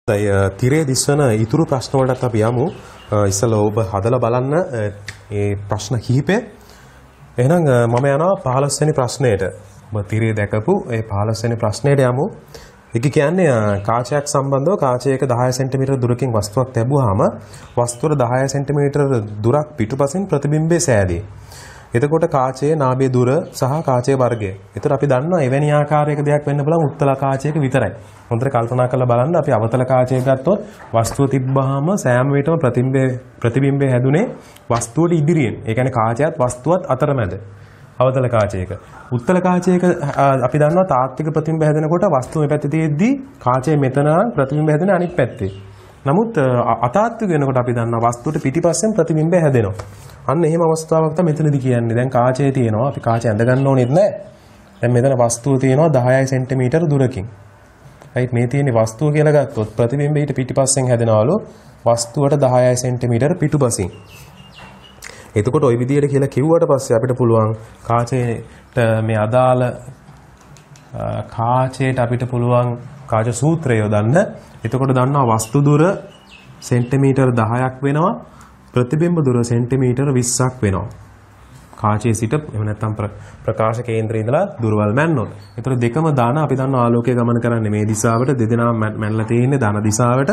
තිරේ දිස්වන ඉතුරු ප්‍රශ්න වලට අපි යමු. ඉස්සෙල්ලා ඔබ හදලා බලන්න මේ ප්‍රශ්න කිහිපය. එහෙනම් මම යනවා 15 වෙනි ප්‍රශ්නයට. ඔබ තිරේ දැකපු ඒ 15 වෙනි ප්‍රශ්නයට යමු. ඒක කියන්නේ කාචයක් සම්බන්ධව කාචයක 10 සෙන්ටිමීටර දුරකින් වස්තුවක් ලැබුවාම වස්තුව 10 සෙන්ටිමීටර දුරක් පිටුපසින් ප්‍රතිබිම්බය සෑදී. එතකොට කාචයේ නාභයේ දුර සහ කාචයේ වර්ගය. ඒතර අපි දන්නවා එවැනි ආකාරයක දෙයක් වෙන්න බලමු උත්තල කාචයක විතරයි. හොඳට කල්පනා කරලා බලන්න අපි අවතල කාචයක ගත්තොත් වස්තුව තිබ්බහම සෑම විටම ප්‍රතිබිම්බය හැදුනේ වස්තුවට ඉදිරියෙන්. ඒ කියන්නේ කාචයත් වස්තුවත් අතරමැද. අවතල කාචයක. උත්තල කාචයක අපි දන්නවා තාත්වික ප්‍රතිබිම්බය හැදෙනකොට වස්තුව මේ පැත්තේ තියෙද්දි කාචයේ මෙතන ප්‍රතිබිම්බය හැදෙන අනිත් පැත්තේ. නමුත් අතාත්වික වෙනකොට අපි දන්නවා වස්තුවට පිටිපස්සෙන් ප්‍රතිබිම්බය හැදෙනවා. අන්න එහෙම අවස්ථාවක් තමයි මෙතනදී කියන්නේ. දැන් කාචයේ තියෙනවා අපි කාචය ඇඳ ගන්න ඕනෙත් නැහැ. දැන් මෙතන වස්තුව තියෙනවා 10 සෙන්ටිමීටර දුරකින්. right මේ තියෙන්නේ වස්තුව කියලා ගත්තොත් ප්‍රතිබිම්බය ඊට පිටිපස්සෙන් හැදෙනවලු වස්තුවට 10 සෙන්ටිමීටර පිටුපසින්. එතකොට ওই විදියට කියලා කිව්වට පස්සේ අපිට පුළුවන් කාචයට මේ අදාළ කාචයට අපිට පුළුවන් කාච සූත්‍රය යොදන්න. එතකොට දන්නවා වස්තු දුර සෙන්ටිමීටර 10ක් වෙනවා. ප්‍රතිබිම්බ දුර සෙන්ටිමීටර 20ක් වෙනවා. කාචයේ සිට එහෙම නැත්නම් ප්‍රකාශ කේන්ද්‍රයේ ඉඳලා දුරවල් මැන්නොත්. ඒතර දෙකම දාන අපි දන්නවා ආලෝකය ගමන කරන්නේ මේ දිශාවට දෙදෙනාම මැනලා තියෙන්නේ ධන දිශාවට.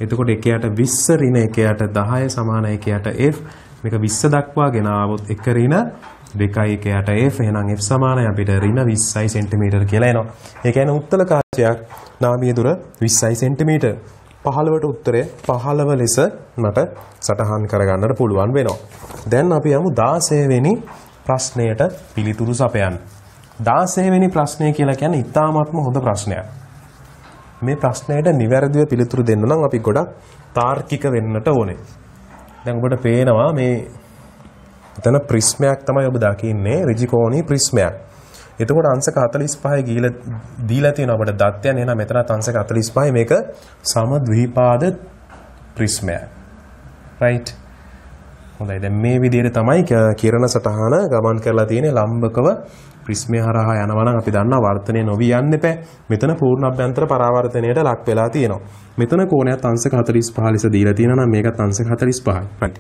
එතකොට එකයට 20 ඍණ එකයට 10 සමාන එකයට F. මේක 20 දක්වා ගෙන આવොත් එක ඍණ 2යි එකයට F. එහෙනම් F සමානයි අපිට ඍණ 20යි සෙන්ටිමීටර කියලා එනවා. ඒ කියන්නේ උත්තල කාචයක් නාභිය දුර 20යි සෙන්ටිමීටර. 15ට උත්තරය 15 ලෙස මට සටහන් කරගන්නට පුළුවන් වෙනවා. දැන් අපි යමු 16 වෙනි ප්‍රශ්නයට පිළිතුරු සපයන්න. 16 වෙනි ප්‍රශ්නය කියලා කියන්නේ ඉතාමත්ම හොඳ ප්‍රශ්නයක්. මේ ප්‍රශ්නයට නිවැරදිව පිළිතුරු දෙන්න නම් අපි ගොඩක් තාර්කික වෙන්නට ඕනේ. දැන් ඔබට පේනවා මේ එතන ප්‍රිස්මයක් තමයි ඔබ දකින්නේ ඍජුකෝණී ප්‍රිස්මයක්. එතකොට අංශක 45 දීලා තියෙනවා අපිට දත්තයන්. එහෙනම් මෙතනත් අංශක 45 මේක සමද්විපාද ප්‍රිස්මයක්. right. හොඳයි. දැන් මේ විදිහට තමයි කිරණ සටහන ගමන් කරලා තියෙන්නේ ලම්බකව ප්‍රිස්මය හරහා යනවා නම් අපි දන්නවා වර්තනය නොවි යන්න එපා. මෙතන පූර්ණ අභ්‍යන්තර පරාවර්තනයට ලක් වෙලා තියෙනවා. මෙතන කෝණයත් අංශක 45 ලෙස දීලා තියෙනවා නම් මේකත් අංශක 45යි. right.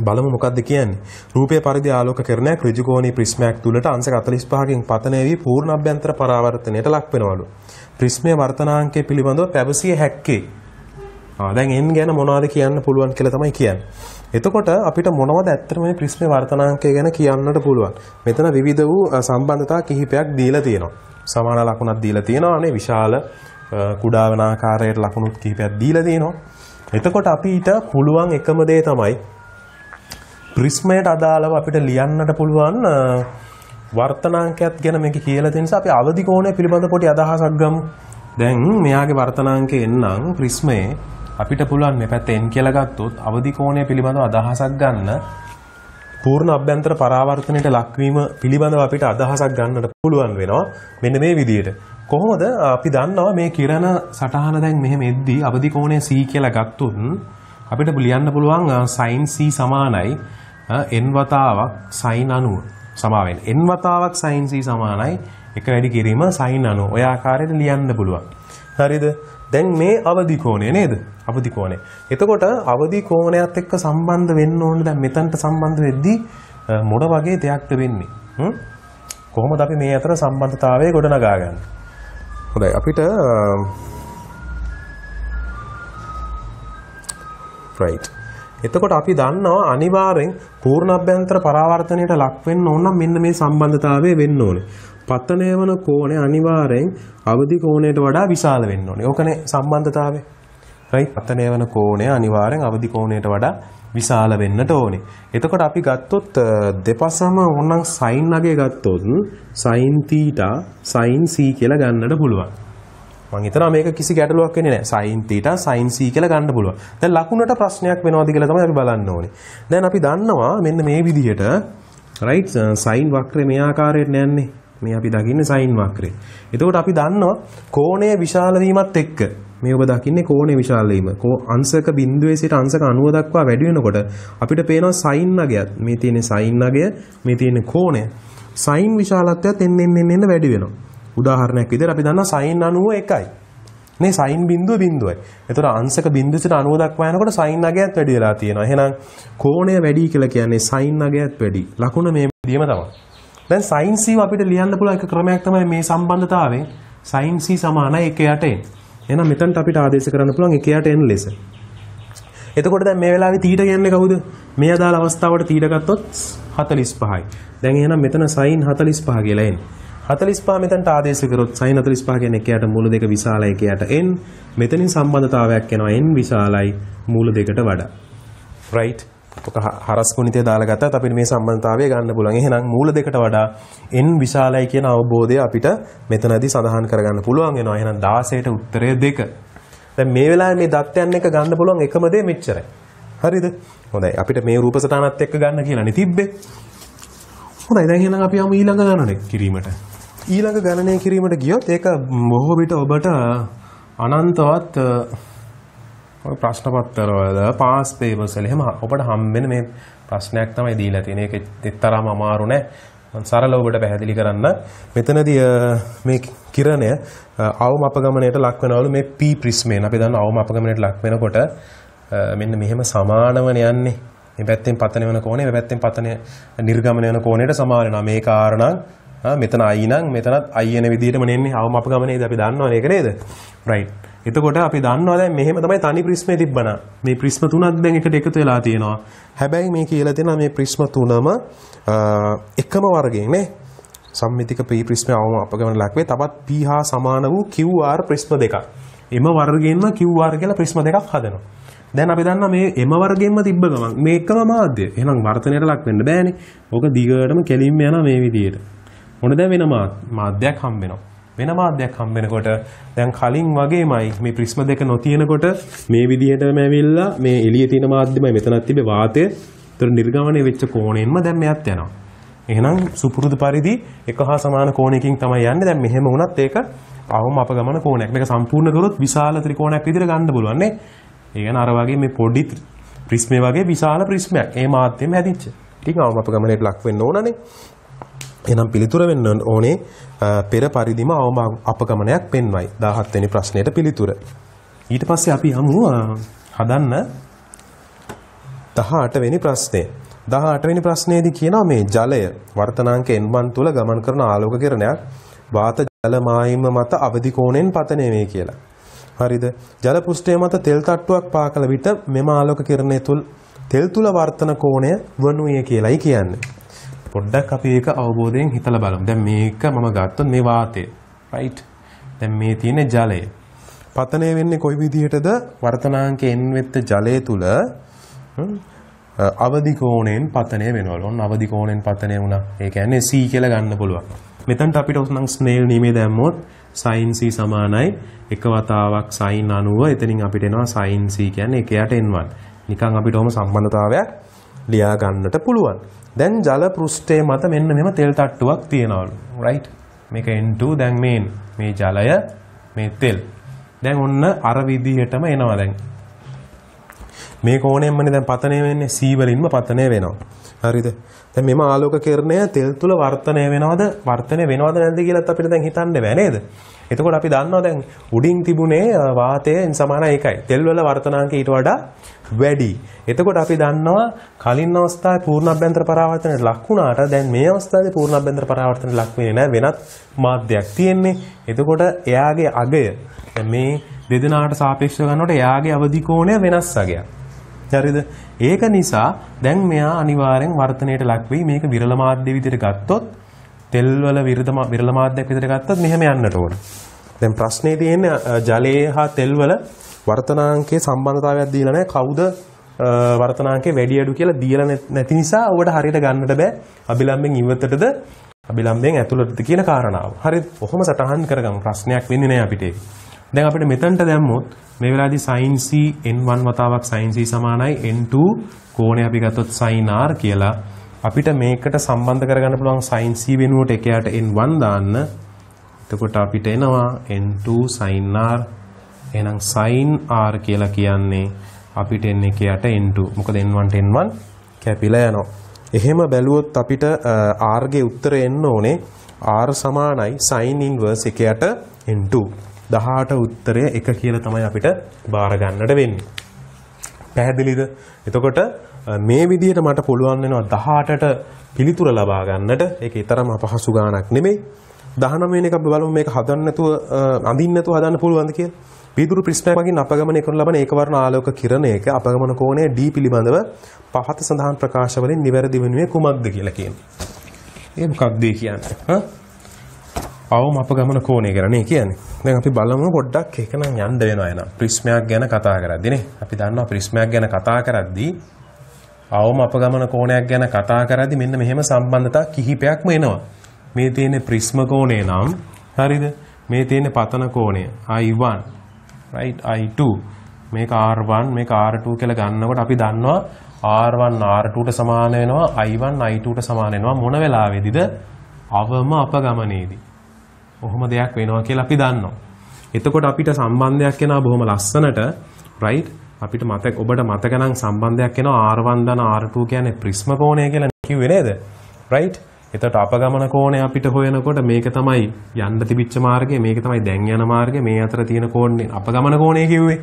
බලමු මොකක්ද කියන්නේ. රූපයේ පරිදි ආලෝක කිරණයක් ඍජුකෝණී ප්‍රිස්මයක් තුලට අංශක 45කින් පතනය වී පූර්ණ අභ්‍යන්තර පරාවර්තනයට ලක් වෙනවලු. ප්‍රිස්මයේ වර්තනාංකය පිළිබඳව පැවසිය හැක්කේ. දැන් n ගැන මොනවද කියන්න පුළුවන් කියලා තමයි කියන්නේ. එතකොට අපිට මොනවද ඇත්තටම මේ ප්‍රිස්මයේ වර්තනාංකය ගැන කියන්නට පුළුවන්. මෙතන විවිධ වූ සම්බන්ධතා කිහිපයක් දීලා තියෙනවා. සමාන ලකුණක් දීලා තියෙනවා නේ. විශාල කුඩා වන ආකාරයට ලකුණු කිහිපයක් දීලා තියෙනවා. එතකොට අපිට පුළුවන් එකම දේ තමයි ප්‍රිස්මයට අදාළව අපිට ලියන්නට පුළුවන් වර්තනාංකයක් ගැන මේක කියලා තියෙන නිසා අපි අවදි කෝණය පිළිබඳ පොඩි අදහසක් ගමු. දැන් මෙයාගේ වර්තනාංකය එන්නම් ප්‍රිස්මයේ අපිට පුළුවන් මේ පැත්ත n කියලා ගත්තොත් අවදි කෝණය පිළිබඳව අදහසක් ගන්න පූර්ණ අභ්‍යන්තර පරාවර්තනයට ලක්වීම පිළිබඳව අපිට අදහසක් ගන්නට පුළුවන් වෙනවා. මෙන්න මේ විදිහට. කොහොමද අපි දන්නවා මේ කිරණ සටහන දැන් මෙහෙම එද්දී අවදි කෝණය c කියලා ගත්තොත් අපිට ලියන්න පුළුවන් sin c සමානයි n වතාවක් sin 90 සමාවෙන්න. n වතාවක් sin c සමානයි එක වැඩි කිරීම sin 90. ඔය ආකාරයට ලියන්න පුළුවන්. හරිද? දැන් මේ අවදි කෝණය නේද? අවදි කෝණය. එතකොට අවදි කෝණයත් එක්ක සම්බන්ධ වෙන්න ඕනේ. දැන් මෙතනට සම්බන්ධ වෙද්දී මොන වගේ දෙයක්ද වෙන්නේ? කොහොමද අපි මේ අතර සම්බන්ධතාවය ගොඩනගා ගන්නේ? හොඳයි අපිට right. එතකොට අපි දන්නවා අනිවාර්යෙන් පූර්ණ අභ්‍යන්තර පරාවර්තනයට ලක් වෙන්න ඕන නම් මෙන්න මේ සම්බන්ධතාවය වෙන්න ඕනේ. පතනය වන කෝණය අනිවාර්යෙන් අවදි කෝණයට වඩා විශාල වෙන්න ඕනේ. ඕකනේ සම්බන්ධතාවය. right. පතනය වන කෝණය අනිවාර්යෙන් අවදි කෝණයට වඩා විශාල වෙන්නට ඕනේ. එතකොට අපි ගත්තොත් දෙපසම ඕනනම් sin අගය ගත්තොත් sin θ sin c කියලා ගන්නට පුළුවන්. මම හිතනවා මේක කිසි ගැටලුවක් වෙන්නේ නැහැ. sin θ sin c කියලා ගන්න පුළුවන්. දැන් ලකුණට ප්‍රශ්නයක් වෙනවද කියලා තමයි අපි බලන්න ඕනේ. දැන් අපි දන්නවා මෙන්න මේ විදිහට right sin වක්‍රය මේ ආකාරයට යන්නේ. මේ අපි දකින්නේ sin වක්‍රය. එතකොට අපි දන්නවා කෝණය විශාල වීමත් එක්ක මේ ඔබ දකින්නේ කෝණය විශාල වීම. අංශක බිඳුවේ සිට අංශක 90 දක්වා වැඩි වෙනකොට අපිට පේනවා sin අගයත් මේ තියෙන sin අගය මේ තියෙන කෝණය sin විශාලත්වයත් එන්න වැඩි වෙනවා. උදාහරණයක් විදිහට අපි දන්නවා sin 91යි. නේ sin බිඳුව බිඳුවයි. ඒතර අංශක බිඳුව සිට 90 දක්වා යනකොට sin අගයත් වැඩි වෙලා තියෙනවා. එහෙනම් කෝණය වැඩි කියලා කියන්නේ sin අගයත් වැඩි. ලකුණ මේ විදිහම තමයි. දැන් sin c අපිට ලියන්න පුළුවන් එක ක්‍රමයක් තමයි මේ සම්බන්ධතාවයෙන් sin c සමානයි 1/8n. එහෙනම් මෙතනට අපිට ආදේශ කරන්න පුළුවන් 1/8n ලෙස. එතකොට දැන් මේ වෙලාවේ θ කියන්නේ කවුද? මේ අදාළ අවස්ථාවට θ ගත්තොත් 45යි. දැන් එහෙනම් මෙතන sin 45 කියලා එන්නේ. 45 මෙතනට ආදේශ කරොත් sin 45 කියන්නේ 1/8 මූල 2 විශාලයි 1/8n. මෙතනින් සම්බන්ධතාවයක් එනවා n විශාලයි මූල 2ට වඩා. right? ඔක හරස් ගුණිතය දාලා ගත්තත් අපිට මේ සම්බන්ධතාවය ගන්න පුළුවන්. එහෙනම් මූල 2ට වඩා n විශාලයි කියන අවබෝධය අපිට මෙතනදී සඳහන් කරගන්න පුළුවන් වෙනවා. එහෙනම් 16ට උත්තරය 2. දැන් මේ වෙලාවේ මේ දත්තයන් එක ගන්න පුළුවන් එකම දේ මෙච්චරයි. හරිද? හොඳයි. අපිට මේ රූප සටහනත් එක්ක ගන්න කියලානේ තිබ්බේ. හොඳයි. දැන් එහෙනම් අපි යමු ඊළඟ ගණනය කිරීමට. ඊළඟ ගණනය කිරීමට ගියොත් ඒක බොහෝ විට ඔබට අනන්තවත් ඔය ප්‍රශ්න පත්‍රවල පාස් පේපර්ස් වල එහෙම ඔබට හම්බෙන මේ ප්‍රශ්නයක් තමයි දීලා තියෙන්නේ. ඒක එක්තරාම අමාරු නෑ. මම සරලව ඔබට පැහැදිලි කරන්න. මෙතනදී මේ කිරණය අවම අපගමනයට ලක් වෙනවලු මේ P ප්‍රිස්මයෙන්. අපි දන්නවා අවම අපගමනයට ලක් වෙනකොට මෙන්න මෙහෙම සමානවන යන්නේ. මේ පැත්තෙන් පතන වෙන කෝණය මේ පැත්තෙන් පතන නිර්ගමන වෙන කෝණයට සමාන වෙනවා. මේ කාරණා මෙතන I නම් මෙතනත් I එන විදිහටම නෙන්නේ අවම අපගමනයේදී අපි දන්නවනේ ඒක නේද? right. එතකොට අපි දන්නවා දැන් මෙහෙම තමයි තනි ප්‍රිස්මේ තිබ්බනා. මේ ප්‍රිස්ම තුනක් දැන් එකට එකතු වෙලා තියෙනවා. හැබැයි මේ කියලා තියෙනවා මේ ප්‍රිස්ම තුනම එකම වර්ගයෙන් නේ. සම්මිතික P ප්‍රිස්මේ අවම අපගමන ලක් වේ. තවත් P හා සමාන වූ QR ප්‍රිස්ම දෙකක්. එම වර්ගයෙන්ම QR කියලා ප්‍රිස්ම දෙකක් හදනවා. දැන් අපි දන්නවා මේ එම වර්ගයෙන්ම තිබ්බ ගමන් මේ එකම මාධ්‍ය. එහෙනම් වර්තනයට ලක් වෙන්න බෑනේ. ඕක දිගටම කෙලින්ම යනවා මේ විදිහට. මොන දැන් වෙන මාධ්‍යයක් හම්බ වෙනවා. වෙන මාධ්‍යයක් හම්බ වෙනකොට දැන් කලින් වගේමයි මේ ප්‍රිස්ම දෙක නොතියනකොට මේ විදිහටම ඇවිල්ලා මේ එළියේ තියෙන මාධ්‍යමයි මෙතනත් තිබේ වාතය. ඒතර නිර්ගමණය වෙච්ච කෝණයෙන්ම දැන් මෙයත් යනවා. එහෙනම් සුපුරුදු පරිදි එක හා සමාන කෝණයකින් තමයි යන්නේ. දැන් මෙහෙම වුණත් ඒක අවම අපගමන කෝණයක්. මේක සම්පූර්ණ කරොත් විශාල ත්‍රිකෝණයක් විදිහට ගන්න පුළුවන් නේ. ඒ කියන්නේ අර වගේ මේ පොඩි ප්‍රිස්මේ වගේ විශාල ප්‍රිස්මයක්. ඒ මාධ්‍යෙම හැදිච්ච. ඉතින් අවම අපගමනයට ලක් වෙන්න ඕනනේ. එහෙනම් පිළිතුර වෙන්න ඕනේ පෙර පරිදිම අවම අපගමනයක් පෙන්වයි. 17 වෙනි ප්‍රශ්නෙට පිළිතුර. ඊට පස්සේ අපි යමු හදන්න 18 වෙනි ප්‍රශ්නේ. 18 වෙනි ප්‍රශ්නේදී කියනවා මේ ජලය වර්තනාංක n1 තුල ගමන් කරන ආලෝක කිරණයක් වාත ජල මායිම මත අවදි කෝණයෙන් පතනය වේ කියලා. හරිද? ජල පෘෂ්ඨය මත තෙල් තට්ටුවක් පා කළ විට මෙම ආලෝක කිරණය තුල තෙල් තුල වර්තන කෝණය වනුයේ කියලායි කියන්නේ. පොඩ්ඩක් අපි ඒක අවබෝධයෙන් හිතලා බලමු. දැන් මේක මම ගත්තොත් මේ වාතය. right? දැන් මේ තියෙන ජලය. පතනය වෙන්නේ කොයි විදිහටද? වර්තනාංක n වෙත්ත ජලය තුල අවදි කෝණයෙන් පතනය වෙනවලු. ඔන්න අවදි කෝණයෙන් පතනය වුණා. ඒ කියන්නේ c කියලා ගන්න පුළුවන්. මෙතනට අපිට උස්නම් ස්නේල් නියමයේ දැම්මොත් sin c සමානයි එක වතාවක් sin 90. එතනින් අපිට එනවා sin c කියන්නේ 1/8n1. නිකන් අපිට ඔහම සම්බන්ධතාවයක් ලියා ගන්නට පුළුවන්. දැන් ජල පෘෂ්ඨයේ මත මෙන්න මෙහෙම තෙල් තට්ටුවක් තියෙනවලු. right? මේක n2 දැන් මේ ජලය මේ තෙල්. දැන් ඔන්න අර විදිහටම එනවා දැන්. මේ කෝණයෙන්මනේ දැන් පතනය වෙන්නේ c වලින්ම පතනය වෙනවා. හරිද? දැන් මෙම ආලෝක කිරණය තෙල් තුල වර්තනය වෙනවද නැද්ද කියලාත් අපිට දැන් හිතන්න බෑ නේද? එතකොට අපි දන්නවා දැන් උඩින් තිබුණේ වාතයෙන් සමානයි එකයි. තෙල් වල වර්තනාංක ඊට වඩා වැඩි. එතකොට අපි දන්නවා කලින් අවස්ථාවේ පූර්ණ අභ්‍යන්තර පරාවර්තනයට ලක් වුණාට දැන් මේ අවස්ථාවේ පූර්ණ අභ්‍යන්තර පරාවර්තනයට ලක් වෙන්නේ නැහැ. වෙනත් මාධ්‍යයක් තියෙන්නේ. එතකොට එයාගේ අගය දැන් මේ දෙදෙනාට සාපේක්ෂව ගන්නකොට එයාගේ අවදි කෝණය වෙනස් අගයක්. හරිද? ඒක නිසා දැන් මෙයා අනිවාර්යෙන් වර්තනයට ලක් වෙයි. මේක විරල මාධ්‍ය විදිහට ගත්තොත් තෙල් වල විරල මාධ්‍යයක් විදිහට ගත්තොත් මෙහෙම යන්නට ඕන. දැන් ප්‍රශ්නේ තියෙන්නේ ජලයේ හා තෙල් වල වර්තනාංකයේ සම්බන්ධතාවයක් දීලා නැහැ. කවුද වර්තනාංකේ වැඩි අඩු කියලා දීලා නැති නිසා ඔබට හරියට ගන්නට බෑ. අභිලම්බෙන් ඉවතටද අභිලම්බෙන් ඇතුළටද කියන කාරණාව. හරිද? කොහොම සටහන් කරගමු. ප්‍රශ්නයක් වෙන්නේ නැහැ අපිට ඒක. දැන් අපිට මෙතනට දැම්මොත් මේ වෙලාවේදී sin c n1 වතාවක් sin c සමානයි n2 කෝණය අපි ගත්තොත් sin r කියලා අපිට මේකට සම්බන්ධ කරගන්න පුළුවන් sin c වෙනුවට එකයට n1 දාන්න. එතකොට අපිට එනවා n2 sin r. එහෙනම් sin r කියලා කියන්නේ අපිට එන්නේ එකයට n2. මොකද n1 ට n1 කැපිලා යනවා. එහෙම බැලුවොත් අපිට r ගේ උත්තරය එන්න ඕනේ r සමානයි sin inverse එකයට n2. 18 උත්තරය 1 කියලා තමයි අපිට බාර ගන්නට වෙන්නේ. පැහැදිලිද? එතකොට මේ විදිහට මට පුළුවන් වෙනවා 18ට පිළිතුර ලබා ගන්නට. ඒක ඊතරම් අපහසු ගාණක් නෙමෙයි. 19 වෙනි එක අපි බලමු මේක හදන්න නැතුව අඳින්න නැතුව හදන්න පුළුවන්ද කියලා. පිළිතුරු ප්‍රශ්නයක් වගේ අපගමනය කරන ලබන ඒකවර්ණ ආලෝක කිරණයක අපගමන කෝණය D පිළිබඳව පහත සඳහන් ප්‍රකාශ වලින් නිවැරදි වනුයේ කුමක්ද කියලා කියනවා. ඒ මොකක්ද කියන්නේ? අවම අපගමන කෝණය කියලා නේ කියන්නේ. දැන් අපි බලමු පොඩ්ඩක් ඒක නම් යන්න වෙනවා එනවා. ප්‍රිස්මයක් ගැන කතා කරද්දී නේ. අපි දන්නවා ප්‍රිස්මයක් ගැන කතා කරද්දී අවම අපගමන කෝණයක් ගැන කතා කරද්දී මෙන්න මෙහෙම සම්බන්ධතා කිහිපයක්ම එනවා. මේ තියෙන ප්‍රිස්ම කෝණය නම් හරිද? මේ තියෙන පතන කෝණය I1 right I2 මේක R1 මේක R2 කියලා ගන්නකොට අපි දන්නවා R1 R2ට සමාන වෙනවා I1 I2ට සමාන වෙනවා මොන වෙලාවෙදිද? අවම අපගමනයේදී. ඔහොම දෙයක් වෙනවා කියලා අපි දන්නවා. එතකොට අපිට සම්බන්ධයක් එනවා බොහොම ලස්සනට right අපිට ඔබට මතක නම් සම්බන්ධයක් එනවා R1 ධන R2 කියන්නේ ප්‍රිස්ම කෝණය කියලා කිව්වේ නේද? right එතකොට අපගමන කෝණය අපිට හොයනකොට මේක තමයි යන්න තිබිච්ච මාර්ගය මේක තමයි දැන් යන මාර්ගය මේ අතර තියෙන කෝණය අපගමන කෝණය කිව්වේ.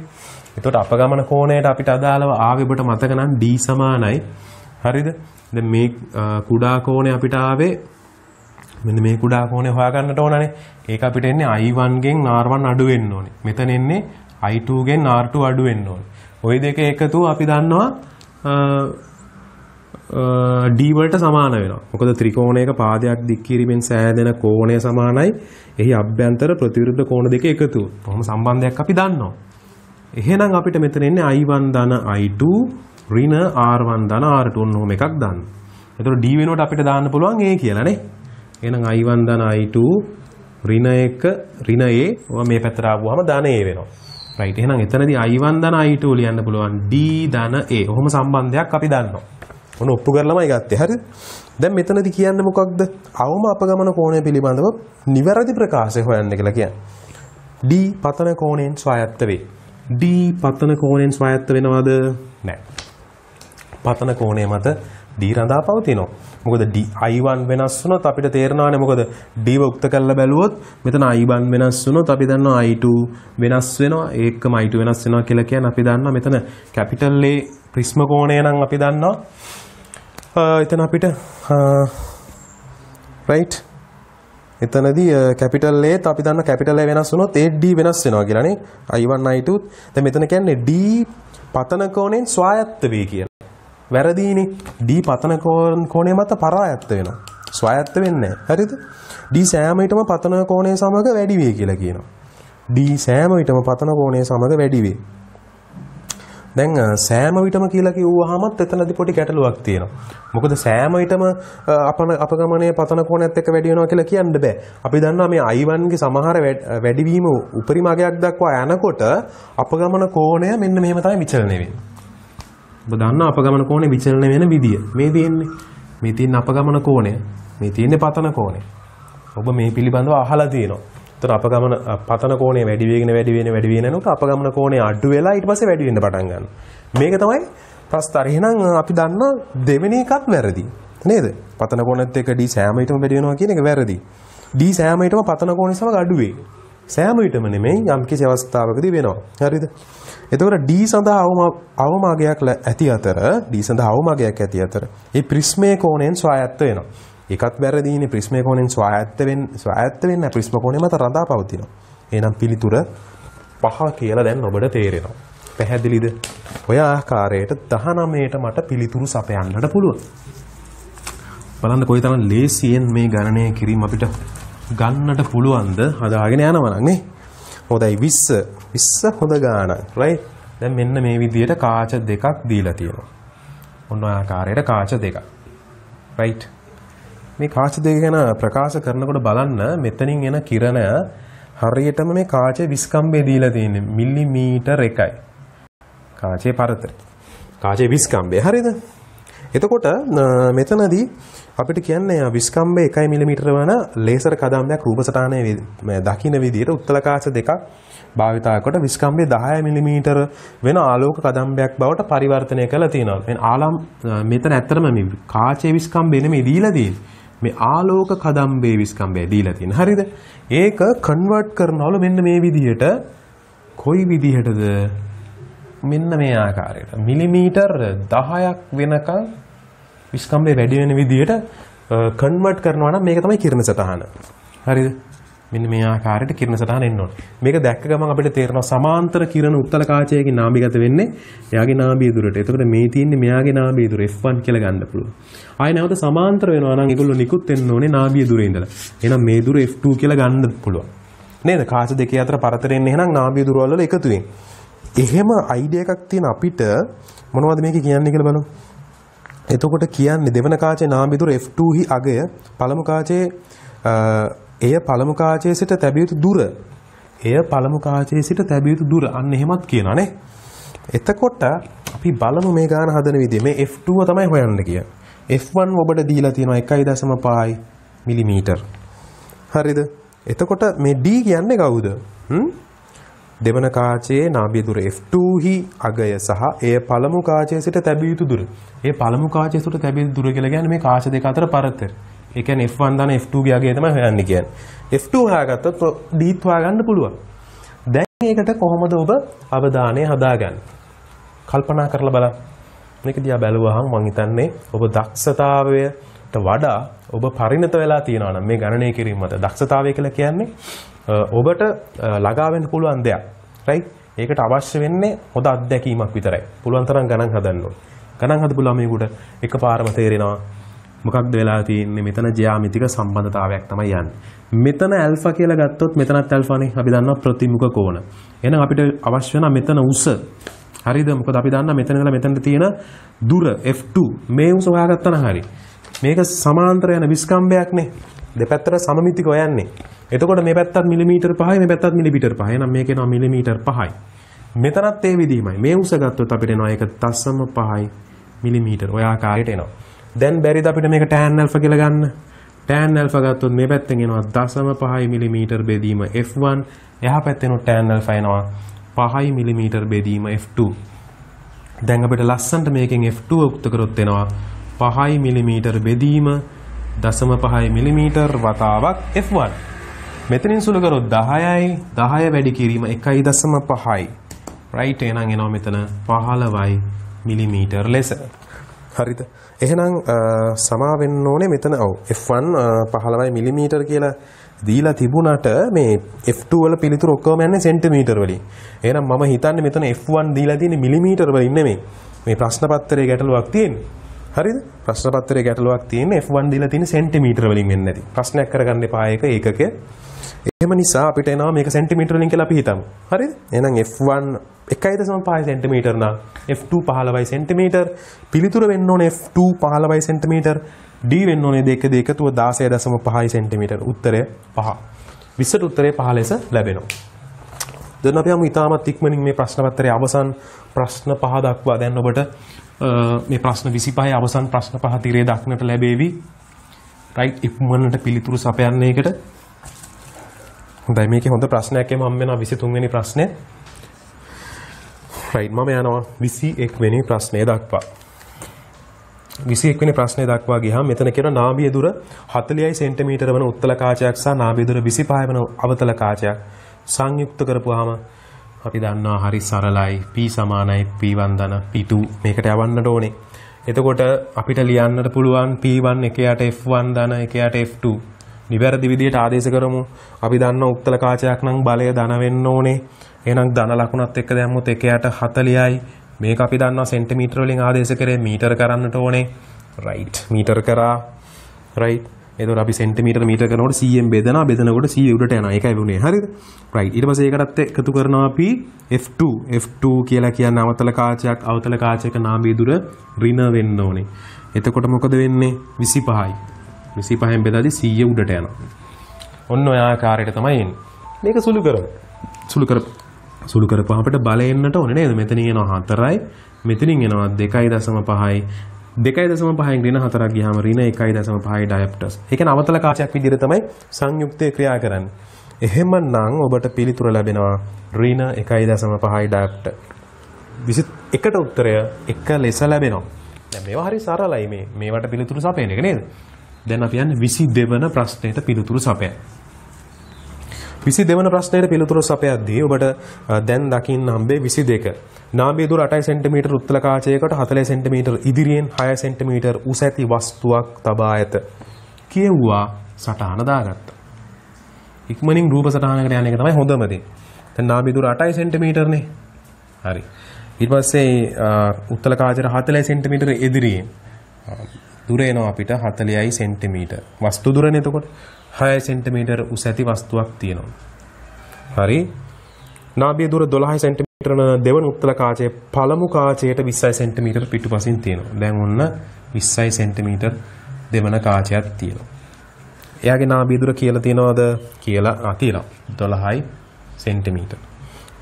එතකොට අපගමන කෝණයට අපිට අදාළව ආවේ ඔබට මතක නම් D සමානයි. හරිද? දැන් මේ කුඩා කෝණය අපිට ආවේ මෙන්න මේ කුඩා කෝණය හොයාගන්නට ඕනනේ. ඒක අපිට එන්නේ I1 ගෙන් R1 අඩු වෙන්න ඕනේ. මෙතන එන්නේ I2 ගෙන් R2 අඩු වෙන්න ඕනේ. ওই දෙක එකතුව අපි දන්නවා D වලට සමාන වෙනවා. මොකද ත්‍රිකෝණයක පාදයක් දික් කිරීමෙන් සෑදෙන කෝණය සමානයි. එහි අභ්‍යන්තර ප්‍රතිවිරුද්ධ කෝණ දෙක එකතුව. කොහොම සම්බන්ධයක් අපි දන්නවා. එහෙනම් අපිට මෙතන එන්නේ I1 ධන I2 ඍණ R1 ධන R2 ඔන්නෝම එකක් දාන්න. එතකොට D වෙනුවට අපිට දාන්න පුළුවන් A කියලා නේ. එහෙනම් I1 ධන I2 ඍණ 1 ඍණ A ඔය මේ පැත්තට ආවම ධන A වෙනවා. right එහෙනම් එතනදී I1 ධන I2 ලියන්න පුළුවන් D ධන A. ඔහොම සම්බන්ධයක් අපි දන්නවා. ඔන්න ඔප්පු කරලාමයි ගත්තේ. හරිද? දැන් මෙතනදී කියන්නේ මොකක්ද? අවම අපගමන කෝණය පිළිබඳව නිවැරදි ප්‍රකාශය හොයන්න කියලා කියන්නේ. D පතන කෝණයෙන් ස්වායත්ත වේ. D පතන කෝණයෙන් ස්වායත්ත වෙනවද? නැහැ. පතන කෝණය මත D රඳා පවතිනවා. මොකද D I1 වෙනස් වුණොත් අපිට තේරෙනවානේ මොකද D උක්ත කරලා බැලුවොත් මෙතන I1 වෙනස් වුණොත් අපි දන්නවා I2 වෙනස් වෙනවා. ඒකම I2 වෙනස් වෙනවා කියලා කියන්නේ අපි දන්නවා මෙතන කැපිටල් A ප්‍රිස්ම කෝණය නම් අපි දන්නවා. එතන අපිට right එතනදී කැපිටල් A අපි දන්න කැපිටල් A වෙනස් වුණොත් ඒ D වෙනස් වෙනවා කියලා නේ. I1 I2 දැන් මෙතන කියන්නේ D පතන කෝණයෙන් ස්වායත්ත වේ කියලා. වැරදීනේ. D පතන කෝණය මත පරායත්ත වෙනවා. ස්වායත්ත වෙන්නේ නැහැ. හරිද? D සෑම විටම පතන කෝණය සමග වැඩි වේ කියලා කියනවා. D සෑම විටම පතන කෝණය සමග වැඩි වේ. දැන් සෑම විටම කියලා කිව්වහමත් එතනදී පොඩි ගැටලුවක් තියෙනවා. මොකද සෑම විටම අපගමනයේ පතන කෝණයත් එක්ක වැඩි වෙනවා කියලා කියන්න බෑ. අපි දන්නවා මේ I1 ගේ සමහර වැඩිවීම උපරිම අගයක් දක්වා යනකොට අපගමන කෝණය මෙන්න මෙහෙම තමයි විචලනය වෙන්නේ. ඔබ දන්නා අපගමන කෝණය විචලනය වෙන විදිය. මේ තියෙන්නේ. මේ තියෙන අපගමන කෝණය. මේ තියෙන්නේ පතන කෝණය. ඔබ මේ පිළිබඳව අහලා තියෙනවා. එතන අපගමන පතන කෝණය වැඩි වෙන යනකොට අපගමන කෝණය අඩු වෙලා ඊට පස්සේ වැඩි වෙන්න පටන් ගන්නවා. මේක තමයි ප්‍රස්තාරය. එහෙනම් අපි දන්නවා දෙවෙනි එකත් වැරදි. නේද? පතන කෝණයත් එක්ක D සෑම විටම වැඩි වෙනවා කියන එක වැරදි. D සෑම විටම පතන කෝණය සමග අඩු වේ. සෑම විටම නෙමෙයි යම් කිසි අවස්ථාවකදී වෙනවා. හරිද? එතකොට D සඳහා අවමාගයක් ඇති අතර මේ ප්‍රිස්මයේ කෝණයෙන් ස්වායත්ත වෙනවා. ඒකත් වැරදීනේ. ප්‍රිස්මයේ කෝණයෙන් ස්වායත්ත වෙන්නේ ප්‍රිස්ම කෝණය මත රඳා පවතිනවා. එහෙනම් පිළිතුර 5 කියලා දැන් ඔබට තේරෙනවා. පැහැදිලිද? ඔය ආකාරයට 19ට මට පිළිතුරු සපයන්නට පුළුවන්. බලන්න කොයිතරම් ලේසියෙන් මේ ගණනය කිරීම අපිට ගන්නට පුළුවන්ද? හදාගෙන යනවා නම් නේ. හොඳයි 20 හොඳ ගාණක්. right? දැන් මෙන්න මේ විදිහට කාච දෙකක් දීලා තියෙනවා. ඔන්න ඔය ආකාරයට කාච දෙකක්. right? මේ කාච දෙක ගැන ප්‍රකාශ කරනකොට බලන්න මෙතනින් එන කිරණය හරියටම මේ කාචේ විස්කම්බේ දීලා තියෙන්නේ මිලිමීටර් 1යි. කාචේ පරතරය. කාචේ විස්කම්බේ හරියද? එතකොට මෙතනදී අපිට කියන්නේ විස්කම්බේ 1 මිලිමීටර වන ලේසර් කදම්බයක් රූපසටහනේ දකින්න විදිහට උත්තල කාච දෙකක් භාවිතා කොට විස්කම්බේ 10 මිලිමීටර වෙන ආලෝක කදම්බයක් බවට පරිවර්තනය කරලා තියෙනවා. මෙතන ඇත්තටම මේ කාචේ විස්කම්බේ නෙමෙයි දීලා තියෙන්නේ. මේ ආලෝක කදම්බේ විස්කම්බය දීලා තියෙන. හරිද? ඒක කන්වර්ට් කරනවලු මෙන්න මේ විදිහට. කොයි විදිහටද? මෙන්න මේ ආකාරයට. මිලිමීටර් 10ක් වෙනකන් විස්කම්බේ වැඩි වෙන විදිහට කන්වර්ට් කරනවා නම් මේක තමයි කිරණ සටහන. හරිද? මෙන්න මේ ආකාරයට කිරණ සටහන එන්න ඕනේ. මේක දැක්ක ගමන් අපිට තේරෙනවා සමාන්තර කිරණ උත්තල කාචයකින් නාභිගත වෙන්නේ එයාගේ නාභිය දුරට. එතකොට මේ තියෙන්නේ මෙයාගේ නාභිය දුර F1 කියලා ගන්න පුළුවන්. ආයෙ නැවත සමාන්තර වෙනවා නම් ඒගොල්ලෝ නිකුත් වෙන්න ඕනේ නාභිය දුරේ ඉඳලා. එහෙනම් මේ දුර F2 කියලා ගන්න පුළුවන්. නේද? කාච දෙකේ අතර පරතරය එන්නේ එහෙනම් නාභිය දුර වල එකතු වෙන. එහෙම අයිඩියා එකක් තියෙන අපිට මොනවද මේක කියන්නේ කියලා බලමු. එතකොට කියන්නේ දෙවන කාචේ නාභිය දුර F2 හි අගය පළමු කාචේ එය පළමු කාචයේ සිට තැබිය යුතු දුර. එය පළමු කාචයේ සිට තැබිය යුතු දුර. අන්න එහෙමත් කියනවා නේ. එතකොට අපි බලමු මේ ගාන හදන විදිය. මේ F2 තමයි හොයන්න කියන්නේ. F1 ඔබට දීලා තියෙනවා 1.5 මිලිමීටර්. හරිද? එතකොට මේ D කියන්නේ කවුද? දෙවන කාචයේ නාභිය දුර F2 හි අගය සහ එය පළමු කාචයේ සිට තැබිය යුතු දුර. ඒ පළමු කාචයේ සිට තැබිය යුතු දුර කියලා කියන්නේ මේ කාච දෙක අතර පරතරය. ඒ කියන්නේ F1 දාන F2 ගේ අගය තමයි හොයන්නේ කියන්නේ. F2 හොයාගත්තොත් D හොයාගන්න පුළුවන්. දැන් ඒකට කොහොමද ඔබ අවධානය හදාගන්නේ? කල්පනා කරලා බලන්න. මේක දිහා බැලුවහම මම හිතන්නේ ඔබ දක්ෂතාවයට වඩා ඔබ පරිණත වෙලා තියෙනවා නම් මේ ගණනය කිරීම මත දක්ෂතාවය කියලා කියන්නේ ඔබට ළඟා වෙන්න පුළුවන් දෙයක්. රයිට්? ඒකට අවශ්‍ය වෙන්නේ හොඳ අත්දැකීමක් විතරයි. පුළුවන් තරම් ගණන් හදන්න ඕනේ. ගණන් හදපු ළමයෙකුට එකපාරම තේරෙනවා මොකක්ද වෙලා තියෙන්නේ මෙතන ජ්‍යාමිතික සම්බන්ධතාවයක් තමයි යන්නේ. මෙතන ඇල්ෆා කියලා ගත්තොත් මෙතනත් ඇල්ෆානේ. අපි දන්නවා ප්‍රතිමුඛ කෝණ. එහෙනම් අපිට අවශ්‍ය වෙනා මෙතන උස. හරිද? මොකද අපි දන්නා මෙතන ඉඳලා මෙතනට තියෙන දුර F2 මේ උස හොයාගත්තා නම් හරි. මේක සමාන්තර යන විස්කම්බයක්නේ. දෙපැත්තට සමමිතිකව යන්නේ. එතකොට මේ පැත්තත් මිලිමීටර් 5යි මේ පැත්තත් මිලිමීටර් 5යි. එහෙනම් මේක එනවා මිලිමීටර් 5යි. මෙතනත් ඒ විදිහමයි. මේ උස ගත්තොත් අපිට එනවා 1.5 මිලිමීටර්. ඔය ආකාරයට එනවා. දැන් බැරිද අපිට මේක tan alpha කියලා ගන්න? tan alpha ගත්තොත් මේ පැත්තෙන් එනවා 0.5 මිලිමීටර් බෙදීම F1. එහා පැත්තෙන් tan alpha එනවා 5 මිලිමීටර් බෙදීම F2. දැන් අපිට ලස්සනට මේකෙන් F2 උක්ත කරොත් එනවා 5 මිලිමීටර් බෙදීම 0.5 මිලිමීටර් වතාවක් F1. මෙතනින් සුළු කරොත් 10යි 10 වැඩි කිරීම 1.5යි. රයිට්? එහෙනම් එනවා මෙතන 15යි මිලිමීටර් ලෙස. හරිද? එහෙනම් සමා වෙන්න ඕනේ මෙතන F1 15 මිලිමීටර් කියලා දීලා තිබුණාට මේ F2 වල පිළිතුරු ඔක්කොම යන්නේ සෙන්ටිමීටර් වලින්. එහෙනම් මම හිතන්නේ මෙතන F1 දීලා තියෙන්නේ මිලිමීටර් වලින් නෙමෙයි. මේ ප්‍රශ්න පත්‍රයේ ගැටලුවක් තියෙන්නේ. හරිද? ප්‍රශ්න පත්‍රයේ ගැටලුවක් තියෙන්නේ F1 දීලා තියෙන්නේ සෙන්ටිමීටර් වලින් වෙන්නේ නැති. ප්‍රශ්නයක් කරගන්න එපා ඒක ඒකකය. එහෙම නිසා අපිට එනවා මේක සෙන්ටිමීටර් වලින් කියලා අපි හිතමු. හරිද? එහෙනම් F1 1.5 සෙන්ටිමීටර් නම් F2 15 සෙන්ටිමීටර්. පිළිතුර වෙන්න ඕනේ F2 15 සෙන්ටිමීටර්. D වෙන්න ඕනේ දෙක එකතුව 16.5 සෙන්ටිමීටර්. උත්තරය 5. 20ට උත්තරය 5 ලෙස ලැබෙනවා. දැන් අපි යමු ඉතාමත් ඉක්මනින් මේ ප්‍රශ්න පත්‍රයේ අවසන් ප්‍රශ්න 5 දක්වා. දැන් ඔබට මේ ප්‍රශ්න 25 අවසන් ප්‍රශ්න 5 තිරේ දක්නට ලැබෙවි. රයිට්? ඉක්මනට පිළිතුරු සපයන්නේ එකට. හොඳයි, මේකේ හොඳ ප්‍රශ්නයක් එම හම් වෙනවා 23 වෙනි ප්‍රශ්නේ. රයිට්, මම යනවා 21 වෙනි ප්‍රශ්නය දක්වා. 21 වෙනි ප්‍රශ්නය දක්වා ගියාම මෙතන කියන නාභිය දුර 40 සෙන්ටිමීටර වන උත්තල කාචයක් සහ නාභිය දුර 25 වන අවතල කාචයක් සංයුක්ත කරපුවාම අපි දන්නවා හරි සරලයි. P සමානයි P1 ධන P2 මේකට යවන්නට ඕනේ. එතකොට අපිට ලියන්නට පුළුවන් P1 එක යට F1 ධන එක යට F2. නිවැරදි විදිහට ආදේශ කරමු. අපි දන්නවා උත්තල කාචයක් නම් බලය ධන වෙන්න ඕනේ. එහෙනම් ධන ලකුණත් එක්ක දැම්මොත් එක යට 40යි. මේක අපි දන්නවා සෙන්ටිමීටර වලින් ආදේශ කරේ මීටර කරන්නට ඕනේ. රයිට්? මීටර කරා. රයිට්? එතකොට අපි සෙන්ටිමීටර මීටර කරනකොට cm බෙදනවා. බෙදනකොට c උඩට යනවා. ඒකයි වුනේ. හරිද? රයිට්. ඊට පස්සේ ඒකටත් එකතු කරනවා අපි F2. F2 කියලා කියන්නේ අවතල කාචයක්. අවතල කාචයක නාභිය දුර ඍණ වෙන්න ඕනේ. එතකොට මොකද වෙන්නේ? 25යි. 25න් බෙදාදී c උඩට යනවා. ඔන්න ඔය ආකාරයට තමයි එන්නේ. මේක සුළු කරමු. සුළු කරපුවාම අපිට බලය එන්නට ඕනේ නේද? මෙතනින් එනවා 4යි. මෙතනින් එනවා 2.5යි. 2.5න් ඍණ 4ක් ගියාම ඍණ 1.5යි ඩයප්ටර්ස්. ඒ කියන්නේ අවතල කාචයක් විදිහට තමයි සංයුක්තය ක්‍රියා කරන්නේ. එහෙමනම් ඔබට පිළිතුර ලැබෙනවා ඍණ 1.5යි ඩයප්ටර්. 21ට උත්තරය 1 ලෙස ලැබෙනවා. දැන් මේවා හරි සරලයි මේවට පිළිතුරු සපයන එක නේද? දැන් අපි යන්නේ 22 වන ප්‍රශ්නෙට පිළිතුරු සපයන්න. 22 වන ප්‍රශ්නෙට පිළිතුරු සපයද්දී ඔබට දැන් දකින්න හම්බේ 22. නාභිය දුර 8 cm උත්තල කාචයකට 40 cm ඉදිරියෙන් 6 cm උස ඇති වස්තුවක් තබා ඇත. කියුවා සටහන දාගත්තා. ඉක්මනින් රූප සටහනකට යන එක තමයි හොඳම දේ. දැන් නාභිය දුර 8 cm නේ. හරි. ඊට පස්සේ උත්තල කාචයට 40 cm ඉදිරියෙන් දුර එනවා අපිට 40 cm. වස්තු දුරනේ එතකොට 6 cm උස ඇති වස්තුවක් තියෙනවා. හරි. නාභිය දුර 12 cm දෙවන උත්තල කාචයේ පළමු කාචයට 20 cm පිටුපසින් තියෙනවා. දැන් ඔන්න 20 cm දෙවන කාචයක් තියෙනවා. එයාගේ නාභිය දුර කියලා තියනවද කියලා තියෙනවා. 12 cm.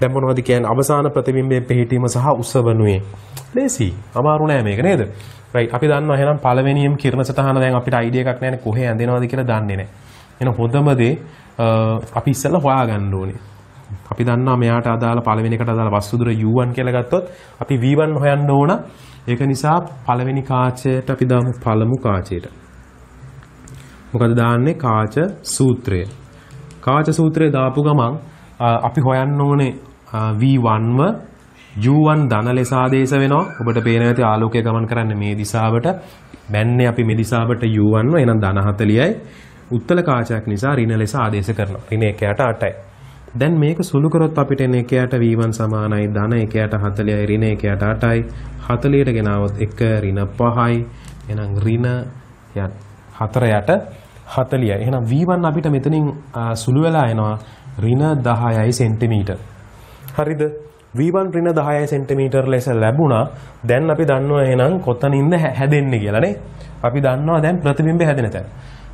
දැන් මොනවද කියන්නේ අවසාන ප්‍රතිබිම්බයේ පිහිටීම සහ උස වනුයේ. ලේසි. අමාරු නෑ මේක නේද? right අපි දන්නවා එහෙනම් පළවෙනියම කිරණ සටහන දැන් අපිට අයිඩියා එකක් නැහැනේ කොහේ ඇඳෙනවද කියලා දන්නේ නැහැ. එහෙනම් හොඳම දේ අපි ඉස්සෙල්ලා හොයාගන්න ඕනේ. අපි දන්නවා මෙයාට අදාළ පළවෙනි එකට අදාළ වස්තු දුර u1 කියලා ගත්තොත් අපි v1 හොයන්න ඕන. ඒක නිසා පළවෙනි කාචයට අපි දාමු පළමු කාචයට. මොකද දාන්නේ කාච සූත්‍රය. කාච සූත්‍රය දාපු ගමන් අපි හොයන්න ඕනේ v1ව u1 ධන ලෙස ආදේශ වෙනවා. ඔබට පේන ඇති ආලෝකය ගමන් කරන්නේ මේ දිශාවට. බැන්නේ අපි මේ දිශාවට u1ව එහෙනම් ධන 40යි. උත්තල කාචයක් නිසා ඍණ ලෙස ආදේශ කරනවා. ඍණ 1ට 8යි. දැන් මේක සුළු කරොත් අපිට එන 1ට v1 සමානයි ධන 1ට 40යි ඍණ 1ට 8යි. 40ට ගෙනාවොත් 1 ඍණ 5යි. එහෙනම් ඍණ 4යට 40යි. එහෙනම් v1 අපිට මෙතනින් සුළු වෙලා එනවා ඍණ 10යි සෙන්ටිමීටර්. හරිද? v1 ඍණ 10යි සෙන්ටිමීටර් ලෙස ලැබුණා. දැන් අපි දන්නවා එහෙනම් කොතනින්ද හැදෙන්නේ කියලා නේ. අපි දන්නවා දැන් ප්‍රතිබිම්බය හැදෙන තැන.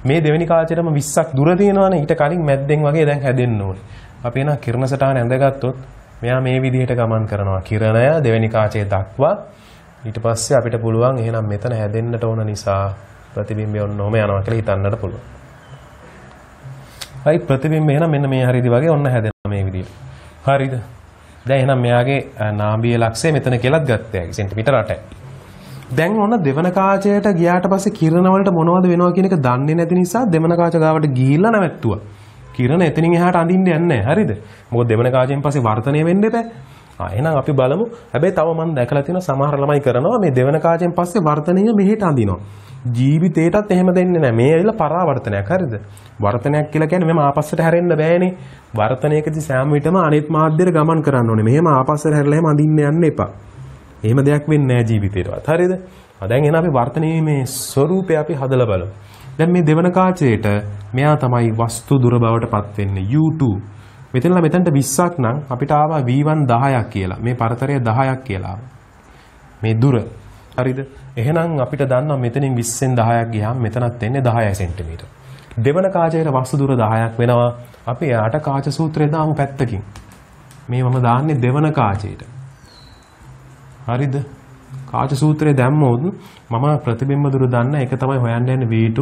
මේ දෙවෙනි කාචයටම 20ක් දුර තියෙනවානේ. ඊට කලින් මැද්දෙන් වගේ දැන් හැදෙන්න ඕනේ. අපි එන කිරණ සටහන ඇඳගත්තොත් මෙයා මේ විදිහට ගමන් කරනවා. කිරණය දෙවෙනි කාචයේ දක්වා. ඊට පස්සේ අපිට පුළුවන් එහෙනම් මෙතන හැදෙන්නට ඕන නිසා ප්‍රතිබිම්බය ඔන්නෝම යනවා කියලා හිතන්නට පුළුවන්. හරි ප්‍රතිබිම්බය එහෙනම් මෙන්න මේ හරියදි වගේ ඔන්න හැදෙනවා මේ විදිහට. හරිද? දැන් එහෙනම් මෙයාගේ නාභිය ලක්ෂය මෙතන කියලාත් ගත්තා. සෙන්ටිමීටර 8යි. දැන් ඔන්න දෙවන කාචයට ගියාට පස්සේ කිරණ වලට මොනවද වෙනවා කියන එක දන්නේ නැති නිසා දෙවන කාච ගාවට ගිහිල්ලා නැවැත්තුවා. කිරණ එතනින් එහාට අඳින්න යන්නේ නැහැ. හරිද? මොකද දෙවන කාචයෙන් පස්සේ වර්ධනය වෙන්න එපා. එහෙනම් අපි බලමු. හැබැයි තව මම දැකලා තියෙනවා සමහර ළමයි කරනවා මේ දෙවන කාචයෙන් පස්සේ වර්ධනය මෙහෙට අඳිනවා. ජීවිතේටත් එහෙම දෙන්නේ නැහැ. මේ ඇවිල්ලා පරාවර්තනයක්. හරිද? වර්තනයක් කියලා කියන්නේ මෙහෙම ආපස්සට හැරෙන්න බෑනේ. වර්තනයකදී සෑම විටම අනිත් මාධ්‍යයට ගමන් කරන්න ඕනේ. මෙහෙම ආපස්සට හැරලා එහෙම අඳින්න යන්න එපා. එහෙම දෙයක් වෙන්නේ නැහැ ජීවිතේටවත්. හරිද? දැන් එහෙනම් අපි වර්තනයේ මේ ස්වરૂපය අපි හදලා බලමු. දැන් මේ දෙවන කාචයට මෙයා තමයි වස්තු දුර බවට පත් වෙන්නේ u2. මෙතනලා මෙතනට 20ක් නම් අපිට ආවා v1 10ක් කියලා. මේ පරතරය 10ක් කියලා ආවා. මේ දුර. හරිද? එහෙනම් අපිට දන්නවා මෙතනින් 20න් 10ක් ගියාම මෙතනත් එන්නේ 10 සෙන්ටිමීටර්. දෙවන කාචයට වස්තු දුර 10ක් වෙනවා. අපි යාට කාච සූත්‍රය දාමු පැත්තකින්. මේ මම දාන්නේ දෙවන කාචයට. හරිද? කාච සූත්‍රය දැම්මොත් මම ප්‍රතිබිම්බ දුර දන්න එක තමයි හොයන්න යන්නේ v2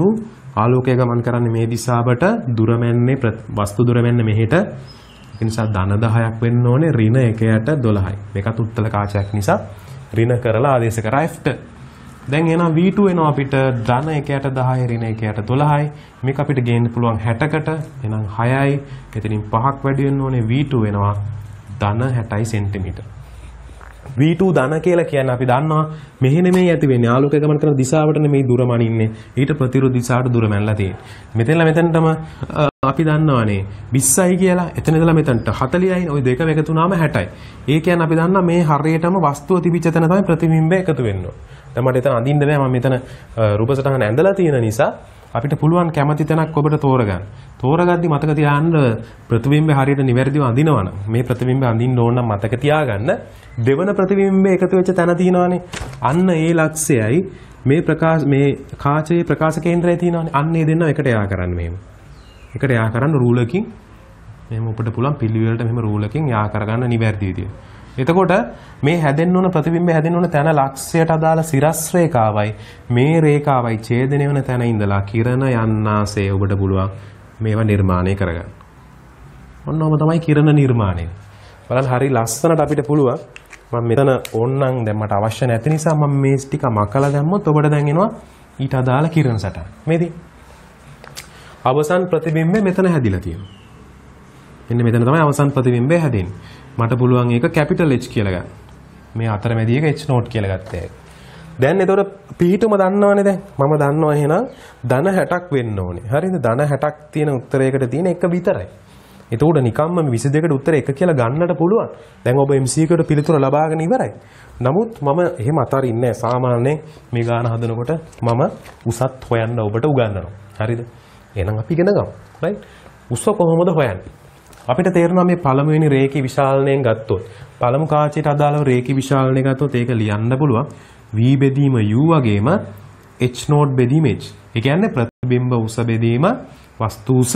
ආලෝකය ගමන් කරන්නේ මේ දිශාවට දුර මෙන්නේ වස්තු දුර මෙන්න මෙහෙට. ඒ නිසා ධන 10ක් වෙන්න ඕනේ ඍණ 1යට 12යි. මේකත් උත්තල කාචයක් නිසා ඍණ කරලා ආදේශ කරා F-ට. දැන් එහෙනම් v2 එනවා අපිට ධන 1යට 10යි ඍණ 1යට 12යි. මේක අපිට ගේන්න පුළුවන් 60කට. එහෙනම් 6යි. එතනින් 5ක් වැඩි වෙන්න ඕනේ v2 වෙනවා ධන 60යි සෙන්ටිමීටර්. v2 ධන කියලා කියන්නේ අපි දන්නවා මෙහෙ නෙමෙයි ඇති වෙන්නේ ආලෝකය ගමන් කරන දිශාවට නෙමෙයි දුර මනින්නේ ඊට ප්‍රතිවිරුද්ධ දිශාවට දුර මැනලා තියෙන්නේ මෙතනලා මෙතනටම අපි දන්නවානේ 20යි කියලා එතන ඉඳලා මෙතනට 40යි ওই දෙකම එකතු වුණාම 60යි ඒ කියන්නේ අපි දන්නවා මේ හරියටම වස්තුව තිබිච්ච තැන තමයි ප්‍රතිබිම්බය එකතු වෙන්නේ දැන් මට එතන අඳින්න බෑ මම මෙතන රූප සටහන ඇඳලා තියෙන නිසා අපිට පුළුවන් කැමති තැනක් ඔබට තෝරගන්න. තෝරගද්දි මතක තියාගන්න ප්‍රතිබිම්බය හරියට නිවැරදිව අඳිනවනම් මේ ප්‍රතිබිම්බය අඳින්න ඕන නම් මතක තියාගන්න දෙවන ප්‍රතිබිම්බය එකතු වෙච්ච තැන තියෙනවානේ. අන්න ඒ ලක්ෂයයි මේ කාචයේ ප්‍රකාශ කේන්ද්‍රය තියෙනවානේ. අන්න ඒ දෙන්නව එකට යා කරන්න මෙහෙම. එකට යා කරන්න රූලකින් මෙහෙම ඔබට පුළුවන් පිළිවෙලට මෙහෙම රූලකින් යා කරගන්න නිවැරදි විදියට. එතකොට මේ හැදෙන්න ඕන ප්‍රතිබිම්බය හැදෙන්න ඕන තැන ලක්ෂයට අදාළ සිරස් රේඛාවයි මේ රේඛාවයි ඡේදනය වෙන තැන ඉඳලා කිරණ යන්නාසේ ඔබට පුළුවන් මේවා නිර්මාණය කරගන්න. ඔන්නෝම තමයි කිරණ නිර්මාණය. බලන්න හරි ලස්සනට අපිට පුළුවන් මම මෙතන ඕන්නම් දැන් මට අවශ්‍ය නැති නිසා මම මේ ටික මකලා දැම්මොත් ඔබට දැන් එනවා ඊට අදාළ කිරණ සටහන. මේදී අවසන් ප්‍රතිබිම්බය මෙතන හැදිලා තියෙනවා. මෙන්න මෙතන තමයි අවසන් ප්‍රතිබිම්බය හැදෙන්නේ. මට පුළුවන් ඒක කැපිටල් H කියලා ගන්න. මේ අතරමැදි එක H නෝට් කියලා ගත්තා. දැන් එතකොට පිහිටුම දන්නවනේ දැන්. මම දන්නවා එහෙනම් ධන 60ක් වෙන්න ඕනේ. හරිද? ධන 60ක් තියෙන උත්තරයකට තියෙන එක විතරයි. එතකොට නිකම්ම 22කට උත්තර එක කියලා ගන්නට පුළුවන්. දැන් ඔබ MCQ කට පිළිතුර ලබාගෙන ඉවරයි. නමුත් මම එහෙම අතාරින්නේ නැහැ. සාමාන්‍යයෙන් මේ ගාන හදනකොට මම උසත් හොයන්න ඔබට උගන්වනවා. හරිද? එහෙනම් අපි ඉගෙන ගමු. රයිට්? උස කොහොමද හොයන්නේ? අපිට තේරෙනවා මේ පළමුවෙනි රේඛී විශාලණයෙන් ගත්තොත් පළමු කාචයට අදාළව රේඛී විශාලණය ගත්තොත් ඒක ලියන්න පුළුවන් v බෙදීම u වගේම h නෝට් බෙදීම h. ඒ කියන්නේ ප්‍රතිබිම්බ උස බෙදීම වස්තු උස,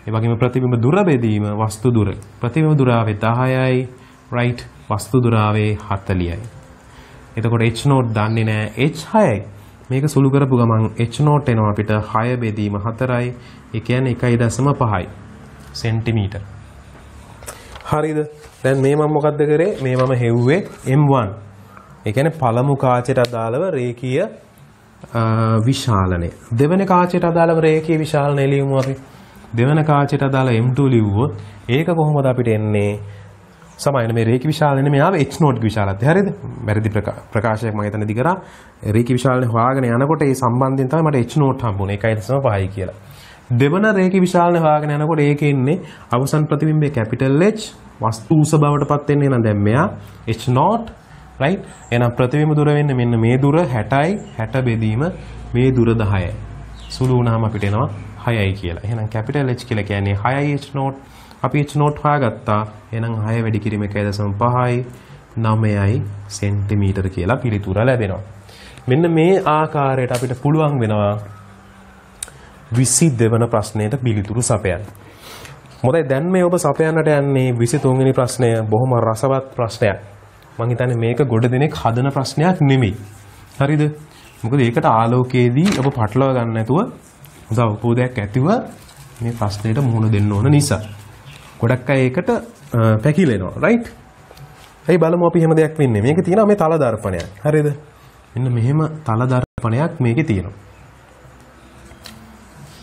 ඒ වගේම ප්‍රතිබිම්බ දුර බෙදීම වස්තු දුර. ප්‍රතිබිම්බ දුරාවේ 10යි, right, වස්තු දුරාවේ 40යි. එතකොට h නෝට් දන්නේ නැහැ, h 6යි. මේක සුළු කරපු ගමන් h නෝට් එනවා අපිට 6 බෙදීම 4යි. ඒ කියන්නේ 1.5යි සෙන්ටිමීටර්. හරිද? දැන් මේ මම මොකද්ද කරේ? මේ මම හෙව්වේ m1. ඒ කියන්නේ පළමු කාචයට අදාළව රේඛීය විශාලනය. දෙවෙනි කාචයට අදාළව රේඛීය විශාලනය ලියමු අපි. දෙවෙනි කාචයට අදාළ m2 ලිව්වොත් ඒක කොහොමද අපිට එන්නේ? සමායන මේ රේඛීය විශාලනය මේ ආවේ h නෝට් විශාලත්වය. හරිද? වැරදි ප්‍රකාශයක් මම එතනදී කරා. රේඛීය විශාලනය හොයාගෙන යනකොට ඒ සම්බන්ධයෙන් තමයි මට h නෝට් හම්බුනේ 1.5යි කියලා. දෙවන රේඛීය විශාලනය හොයාගෙන යනකොට ඒකේ ඉන්නේ අවසන් ප්‍රතිබිම්බයේ කැපිටල් H, වස්තු උස බවට පත් වෙන්නේ නම් දැන් මෙයා h නෝට්, right? එහෙනම් ප්‍රතිබිම්බ දුර වෙන්නේ මෙන්න මේ දුර 60යි, 60 බෙදීම මේ දුර 10යි. සුළු වුණාම අපිට එනවා 6යි කියලා. එහෙනම් කැපිටල් H කියලා කියන්නේ 6යි h නෝට්. අපි h නෝට් හොයාගත්තා. එහෙනම් 6 වැඩි කිරීම 1.5යි 9යි සෙන්ටිමීටර කියලා පිළිතුර ලැබෙනවා. මෙන්න මේ ආකාරයට අපිට පුළුවන් වෙනවා 22 වන ප්‍රශ්නයට පිළිතුරු සපයන්න. මොකද දැන් මේ ඔබ සපයන්නට යන්නේ 23 වෙනි ප්‍රශ්නය බොහොම රසවත් ප්‍රශ්නයක්. මම හිතන්නේ මේක ගොඩ දෙනෙක් හදන ප්‍රශ්නයක් නෙමෙයි. හරිද? මොකද ඒකට ආලෝකයේදී ඔබ පටලවා ගන්න නැතුව හොඳ අවබෝධයක් ඇතිව මේ ප්‍රශ්නෙට මුහුණ දෙන්න ඕන නිසා. ගොඩක් අය ඒකට පැකිලෙනවා. රයිට්? ඒ බලමු අපි හැම දෙයක් වෙන්නේ. මේකේ තියෙනවා මේ තල දර්පණයක්. හරිද? මෙන්න මෙහෙම තල දර්පණයක් මේකේ තියෙනවා.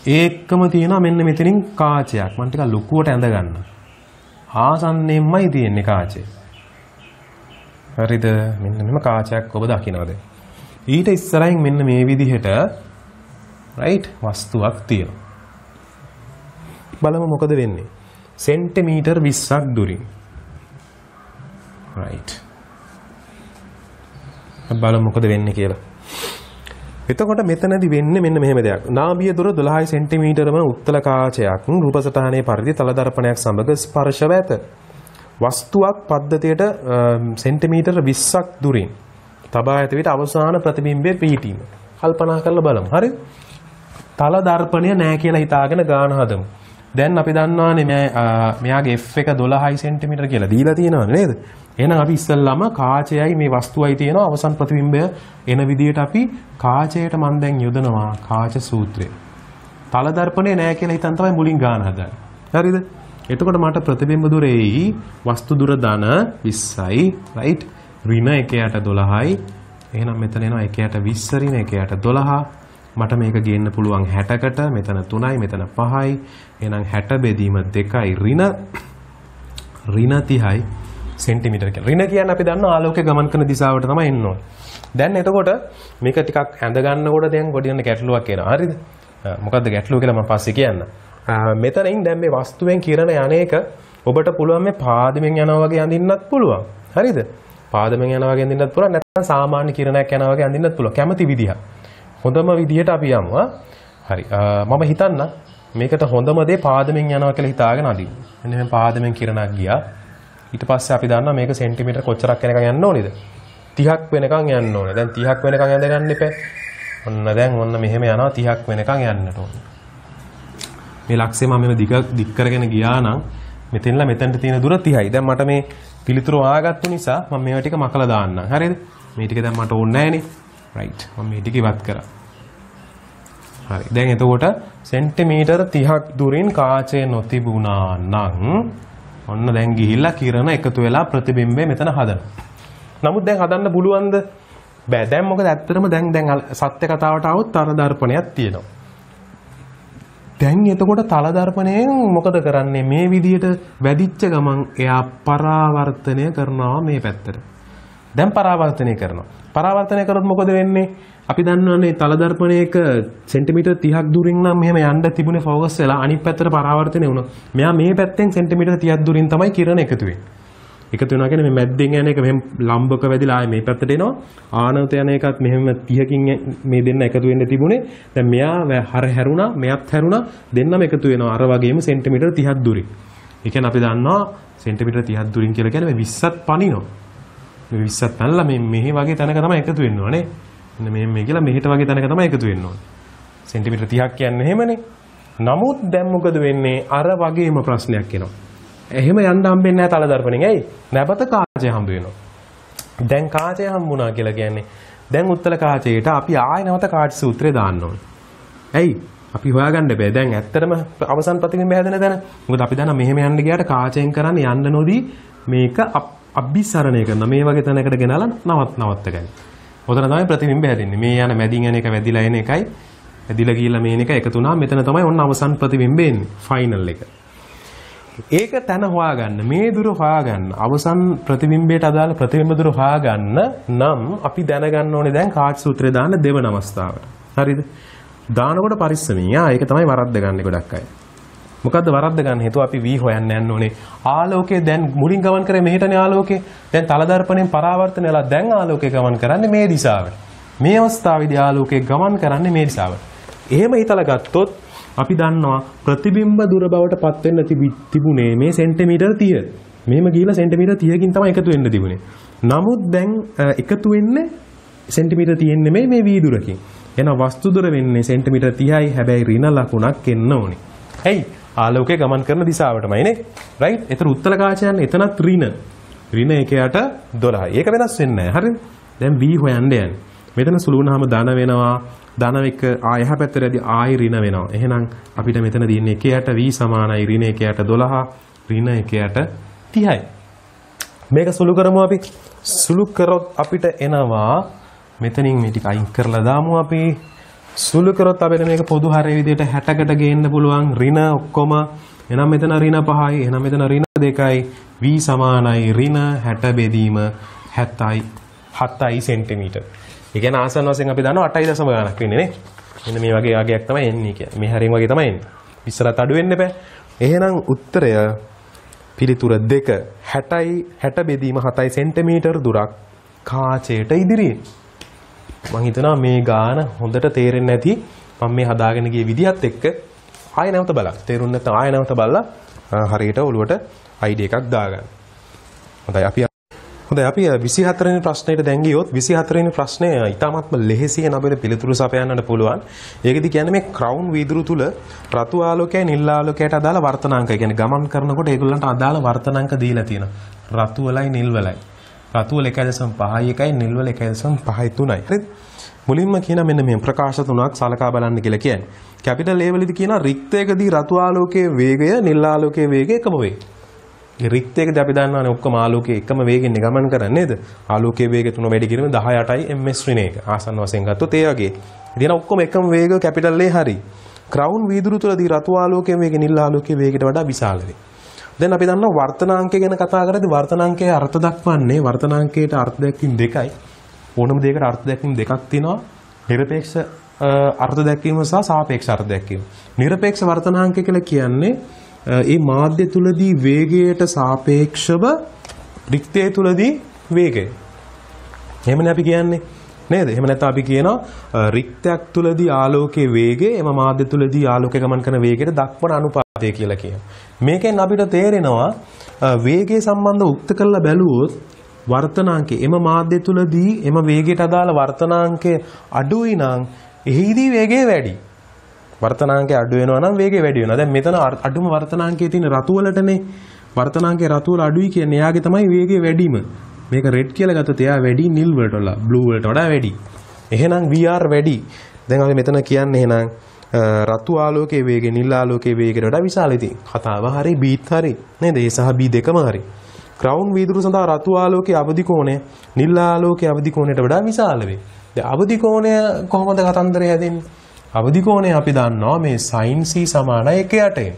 ඒකම තියෙනවා මෙන්න මෙතනින් කාචයක්. මම ටිකක් ලොකුවට ඇඳ ගන්න. ආසන්නයෙන්මයි තියෙන්නේ කාචය. හරිද? මෙන්න මෙහෙම කාචයක් ඔබ දකින්නවද? ඊට ඉස්සරහින් මෙන්න මේ විදිහට right වස්තුවක් තියෙනවා. බලමු මොකද වෙන්නේ. සෙන්ටිමීටර් 20ක් දුරින්. right. බලමු මොකද වෙන්නේ කියලා. එතකොට මෙතනදී වෙන්නේ මෙන්න මෙහෙම දෙයක්. නාභිය දුර 12 සෙන්ටිමීටරම උත්තල කාචයක් රූප සටහනේ පරිදි තල දර්පණයක් සමග ස්පර්ශව ඇත. වස්තුවක් පද්ධතියට සෙන්ටිමීටර 20ක් දුරින් තබා ඇති විට අවසාන ප්‍රතිබිම්බයේ පිහිටීම. කල්පනා කරලා බලමු. හරිද? තල දර්පණය නැහැ කියලා හිතාගෙන ගාන හදමු. දැන් අපි දන්නවානේ මෙයාගේ f එක 12 සෙන්ටිමීටර කියලා දීලා තියෙනවනේ නේද? එහෙනම් අපි ඉස්සෙල්ලාම කාචයයි මේ වස්තුවයි තියෙනවා අවසන් ප්‍රතිබිම්බය එන විදිහට අපි කාචයට මම දැන් යොදනවා කාච සූත්‍රය. තල දර්පණය නැහැ කියලා හිතන් තමයි මුලින් ගාන හදන්නේ. හරිද? එතකොට මට ප්‍රතිබිම්බ දුරේයි වස්තු දුර ධන 20යි right ඍණ 1යට 12යි. එහෙනම් මෙතන එනවා 1යට 20 ඍණ 1යට 12. මට මේක ගේන්න පුළුවන් 60කට. මෙතන 3යි මෙතන 5යි. එහෙනම් 60 බෙදීම 2යි ඍණ 30යි සෙන්ටිමීටර කියලා. ඍණ කියන්නේ අපි දන්නවා ආලෝකයේ ගමන් කරන දිශාවට තමයි එන්න ඕනේ. දැන් එතකොට මේක ටිකක් ඇඳ ගන්නකොට දැන් ගොඩියන්න ගැටලුවක් එනවා. හරිද? මොකද්ද ගැටලුව කියලා මම පස්සේ කියන්න. මෙතනින් දැන් මේ වස්තුවෙන් කිරණ යන්නේක ඔබට පුළුවන් මේ පාදමෙන් යනවා වගේ අඳින්නත් පුළුවන්. හරිද? පාදමෙන් යනවා වගේ අඳින්නත් පුළුවන්. නැත්නම් සාමාන්‍ය කිරණයක් යනවා වගේ අඳින්නත් පුළුවන්. කැමති විදිහ. හොඳම විදිහට අපි යමු. හරි. මම හිතන්න මේකට හොඳම දේ පාදමෙන් යනවා කියලා හිතාගෙන අඳින්න. මෙන්න මේ පාදමෙන් කිරණක් ගියා. ඊට පස්සේ අපි දන්නවා මේක සෙන්ටිමීටර කොච්චරක් වෙනකන් යන්න ඕනේද? 30ක් වෙනකන් යන්න ඕනේ. දැන් 30ක් වෙනකන් ඇඳ ගන්න එපා. ඔන්න මෙහෙම යනවා 30ක් වෙනකන් යන්නට ඕනේ. මේ ලක්ෂය මම මෙව දික් කරගෙන ගියා නම් මෙතෙන්ලා මෙතනට තියෙන දුර 30යි. දැන් මට මේ පිළිතුර හොයාගත්තු නිසා මම මේවා ටික මකලා දාන්නම්. හරිද? මේ ටික දැන් මට ඕනේ නැහනේ. right. මම මේ ටික ඉවත් කරා. හරි. දැන් එතකොට සෙන්ටිමීටර 30ක් දුරින් කාචය නොතිබුණා නම් ඔන්න දැන් ගිහිල්ලා කිරණ එකතු වෙලා ප්‍රතිබිම්බය මෙතන හදනවා. නමුත් දැන් හදන්න පුළුවන්ද? බෑ. දැන් මොකද ඇත්තටම දැන් සත්‍ය කතාවට આવොත් තර දර්පණයක් තියෙනවා. දැන් එතකොට තල දර්පණයෙන් මොකද කරන්නේ? මේ විදියට වැඩිච්ච ගමන් එයා පරාවර්තනය කරනවා මේ පැත්තට. දැන් පරාවර්තනය කරනවා. පරාවර්තනය කරොත් මොකද වෙන්නේ? අපි දන්නවනේ තල දර්පණයක සෙන්ටිමීටර් 30ක් දුරින් නම් මෙහෙම යන්න තිබුණේ ફોකස් වෙලා අනිත් පැත්තට පරාවර්තනය වුණා. මෙයා මේ පැත්තෙන් සෙන්ටිමීටර් 30ක් දුරින් තමයි කිරණ එකතු වෙන්නේ. එකතු වෙනවා කියන්නේ මේ මැද්දෙන් යන එක මෙහෙම ලම්බක වැදිලා ආයේ මේ පැත්තට එනවා. ආනත යන එකත් මෙහෙම 30කින් මේ දෙන්න එකතු වෙන්න තිබුණේ. දැන් මෙයා හැරුණා, මෙයත් හැරුණා. දෙන්නම එකතු වෙනවා අර වගේම සෙන්ටිමීටර් 30ක් දුරින්. ඒ කියන්නේ අපි දන්නවා සෙන්ටිමීටර් 30ක් දුරින් කියලා කියන්නේ මේ 20ත් පනිනවා. මේ 20ත් පැනලා මේ මෙහි වගේ තැනක තමයි එකතු වෙන්න ඕනේ. මෙන්න මේ කියලා මෙහෙට වගේ තැනක තමයි එකතු වෙන්න ඕනේ. සෙන්ටිමීටර් 30ක් කියන්නේ එහෙමනේ. නමුත් දැන් මොකද වෙන්නේ? අර වගේම ප්‍රශ්නයක් එනවා. එහෙම යන්න හම්බෙන්නේ නැහැ තල දර්පණෙන්. ඇයි? නැවත කාචය හම්බ වෙනවා. දැන් කාචය හම්බුණා කියලා කියන්නේ දැන් උත්තර කාචයට අපි ආයෙ නැවත කාච සූත්‍රය දාන්න ඕනේ. ඇයි? අපි හොයාගන්න බෑ. දැන් ඇත්තටම අවසන් ප්‍රතිබිම්බ හැදෙන තැන. මොකද අපි දන්නා මෙහෙම යන්න ගියාට කාචයෙන් කරන්නේ යන්න නොදී මේක අභිසරණය කරන මේ වගේ තැනකට ගෙනලා නවත්ත ගන්න. ඔතන තමයි ප්‍රතිබිම්බ හැදෙන්නේ. මේ යන මැදින් යන එක වැදිලා එන එකයි වැදිලා ගිහලා මේන එක එකතු වුණාම මෙතන තමයි ඔන්න අවසන් ප්‍රතිබිම්බ එන්නේ. ෆයිනල් එක. ඒක තැන හොයාගන්න මේ දුර හොයාගන්න අවසන් ප්‍රතිබිම්බයට අදාළ ප්‍රතිබිම්බ දුර හොයාගන්න නම් අපි දැනගන්න ඕනේ දැන් කාච සූත්‍රය දාන්න දෙවන අවස්ථාවට. හරිද? දානකොට පරිස්සමින්. ඒක තමයි වරද්ද ගන්න ගොඩක් අය. මොකද්ද වරද්ද ගන්න හේතුව අපි V හොයන්න යන්න ඕනේ. ආලෝකය දැන් මුලින් ගමන් කරේ මෙහෙටනේ ආලෝකය. දැන් තල දර්පණයෙන් පරාවර්තනය වෙලා දැන් ආලෝකය ගමන් කරන්නේ මේ දිශාවට. මේ අවස්ථාවේදී ආලෝකය ගමන් කරන්නේ මේ දිශාවට. එහෙම හිතලා ගත්තොත් අපි දන්නවා ප්‍රතිබිම්බ දුර බවට පත් වෙන්න තිබුණේ මේ සෙන්ටිමීටර් 30. මෙහෙම ගිහිලා සෙන්ටිමීටර් 30කින් තමයි එකතු වෙන්න තිබුණේ. නමුත් දැන් එකතු වෙන්නේ සෙන්ටිමීටර් 30 නෙමෙයි මේ V දුරකින්. එහෙනම් වස්තු දුර වෙන්නේ සෙන්ටිමීටර් 30යි හැබැයි ඍණ ලකුණක් එන්න ඕනේ. ඇයි? ආලෝකය ගමන් කරන දිශාවටමයි නේ. රයිට්? ඒතර උත්තර කාචයන් එතනත් ඍණ. ඍණ 1යට 12යි. ඒක වෙනස් වෙන්නේ නැහැ. හරිද? දැන් V හොයන්න යන්නේ. මෙතන සුළු වුණාම ධන වෙනවා. ධන එක එහා පැත්තටදී ආයි ඍණ වෙනවා. එහෙනම් අපිට මෙතන තියෙන්නේ 1යට V සමානයි ඍණ 1යට 12 ඍණ 1යට 30යි. මේක සුළු කරමු අපි. සුළු කරොත් අපිට එනවා මෙතනින් මේ ටික අයින් කරලා දාමු අපි. සුළු කරොත් අපිට මේක පොදු හරය විදිහට 60කට ගේන්න පුළුවන් ඍණ ඔක්කොම. එහෙනම් මෙතන ඍණ 5යි. එහෙනම් මෙතන ඍණ 2යි. V සමානයි ඍණ 60 බෙදීම 7යි සෙන්ටිමීටර්. ඒ කියන්නේ ආසන්න වශයෙන් අපි දන්නවා 8.0 ගණනක් වෙන්නේ නේ. මෙන්න මේ වගේ ආගයක් තමයි එන්නේ කියන්නේ. මේ හැරින් වගේ තමයි එන්නේ. ඉස්සරහට අඩු වෙන්න බෑ. එහෙනම් උත්තරය පිළිතුර 2 60 බෙදීම 7යි සෙන්ටිමීටර් දුරක් කාචයට ඉදිරියේ. මම හිතනවා මේ ගාන හොඳට තේරෙන්නේ නැති මම මේ හදාගෙන ගිය විදිහත් එක්ක ආයෙ නැවත බලන්න. තේරුම් නැත්නම් ආයෙ නැවත බලලා හරියට ඔළුවට අයිඩියා එකක් දාගන්න. හොඳයි අපි 24 වෙනි ප්‍රශ්නෙට දැන් ගියොත් 24 වෙනි ප්‍රශ්නය ඊටාත්ම ලෙහෙසියෙන් අපිට පිළිතුරු සපයන්නට පුළුවන්. ඒකෙදි කියන්නේ මේ ක්‍රවුන් වීදුරු තුල රතු ආලෝකයයි නිල් ආලෝකයට අදාළ වර්තනාංක. කියන්නේ ගමන් කරනකොට ඒගොල්ලන්ට අදාළ වර්තනාංක දීලා තියෙනවා. රතු වලයි නිල් වලයි. රතු වල 1.5යි එකයි නිල් වල 1.5යි 3යි. හරිද? මුලින්ම කියන මෙන්න මේ ප්‍රකාශ තුනක් සලකා බලන්න කියලා කියන්නේ. කැපිටල් A වලදී කියන රික්තයකදී රතු ආලෝකයේ වේගය නිල් ආලෝකයේ වේගය එකම වේ. රික්තයකදී අපි දන්නවානේ ඔක්කොම ආලෝකයේ එකම වේගෙන් ගමන් කරන්නේ නේද? ආලෝකයේ වේගය 3 වැඩි කිරීම 18යි ms ඍණ එක. ආසන්න වශයෙන් ගත්තොත් ඒ වගේ. ඉතින් ඔක්කොම එකම වේගය කැපිටල් A හරි. ක්‍රවුන් වීදුරු තුලදී රතු ආලෝකයේ වේගය නිල් ආලෝකයේ වේගයට වඩා විශාල වේ. දැන් අපි දන්නවා වර්තනාංකය ගැන කතා කරද්දී වර්තනාංකයේ අර්ථ දක්වන්නේ වර්තනාංකයට අර්ථ දැක්වීම දෙකයි. ඕනම දෙයකට අර්ථ දැක්වීම දෙකක් තියෙනවා. නිරපේක්ෂ අර්ථ දැක්වීම සහ සාපේක්ෂ අර්ථ දැක්වීම. නිරපේක්ෂ වර්තනාංකය කියලා කියන්නේ ඒ මාධ්‍ය තුලදී වේගයට සාපේක්ෂව රික්තය තුලදී වේගය. එහෙමනේ අපි කියන්නේ නේද? එහෙම නැත්නම් අපි කියනවා රික්තයක් තුලදී ආලෝකයේ වේගය එම මාධ්‍ය තුලදී ආලෝකය ගමන් කරන වේගයට දක්වන අනුපාතය කියලා කියනවා. මේකෙන් අපිට තේරෙනවා වේගය සම්බන්ධව උක්ත කරලා බැලුවොත් වර්තනාංකය එම මාධ්‍ය තුලදී එම වේගයට අදාළ වර්තනාංකය අඩුයි නම් එහිදී වේගය වැඩි. වර්තනාංකය අඩු වෙනවා නම් වේගය වැඩි වෙනවා. දැන් මෙතන අඩුම වර්තනාංකයේ තියෙන රතු වලටනේ වර්තනාංකය රතු වල අඩුයි කියන්නේ එයාගේ තමයි වේගය වැඩිම. මේක රෙඩ් කියලා ගත්තොත් එයා වැඩි නිල් වලට වඩා බ්ලූ වලට වඩා වැඩි. එහෙනම් VR වැඩි. දැන් අපි මෙතන කියන්නේ එහෙනම් රතු ආලෝකයේ වේගය නිල් ආලෝකයේ වේගයට වඩා විශාල ඉතින්. කතාව හරි බීත් හරි නේද? A සහ B දෙකම හරි. ක්‍රවුන් වීදුරු සඳහා රතු ආලෝකයේ අවදි කෝණය නිල් ආලෝකයේ අවදි කෝණයට වඩා විශාල වේ. දැන් අවදි කෝණය කොහොමද කතන්දරය හැදෙන්නේ? අවදි කෝණය අපි දන්නවා මේ sin c සමානයි 1/8.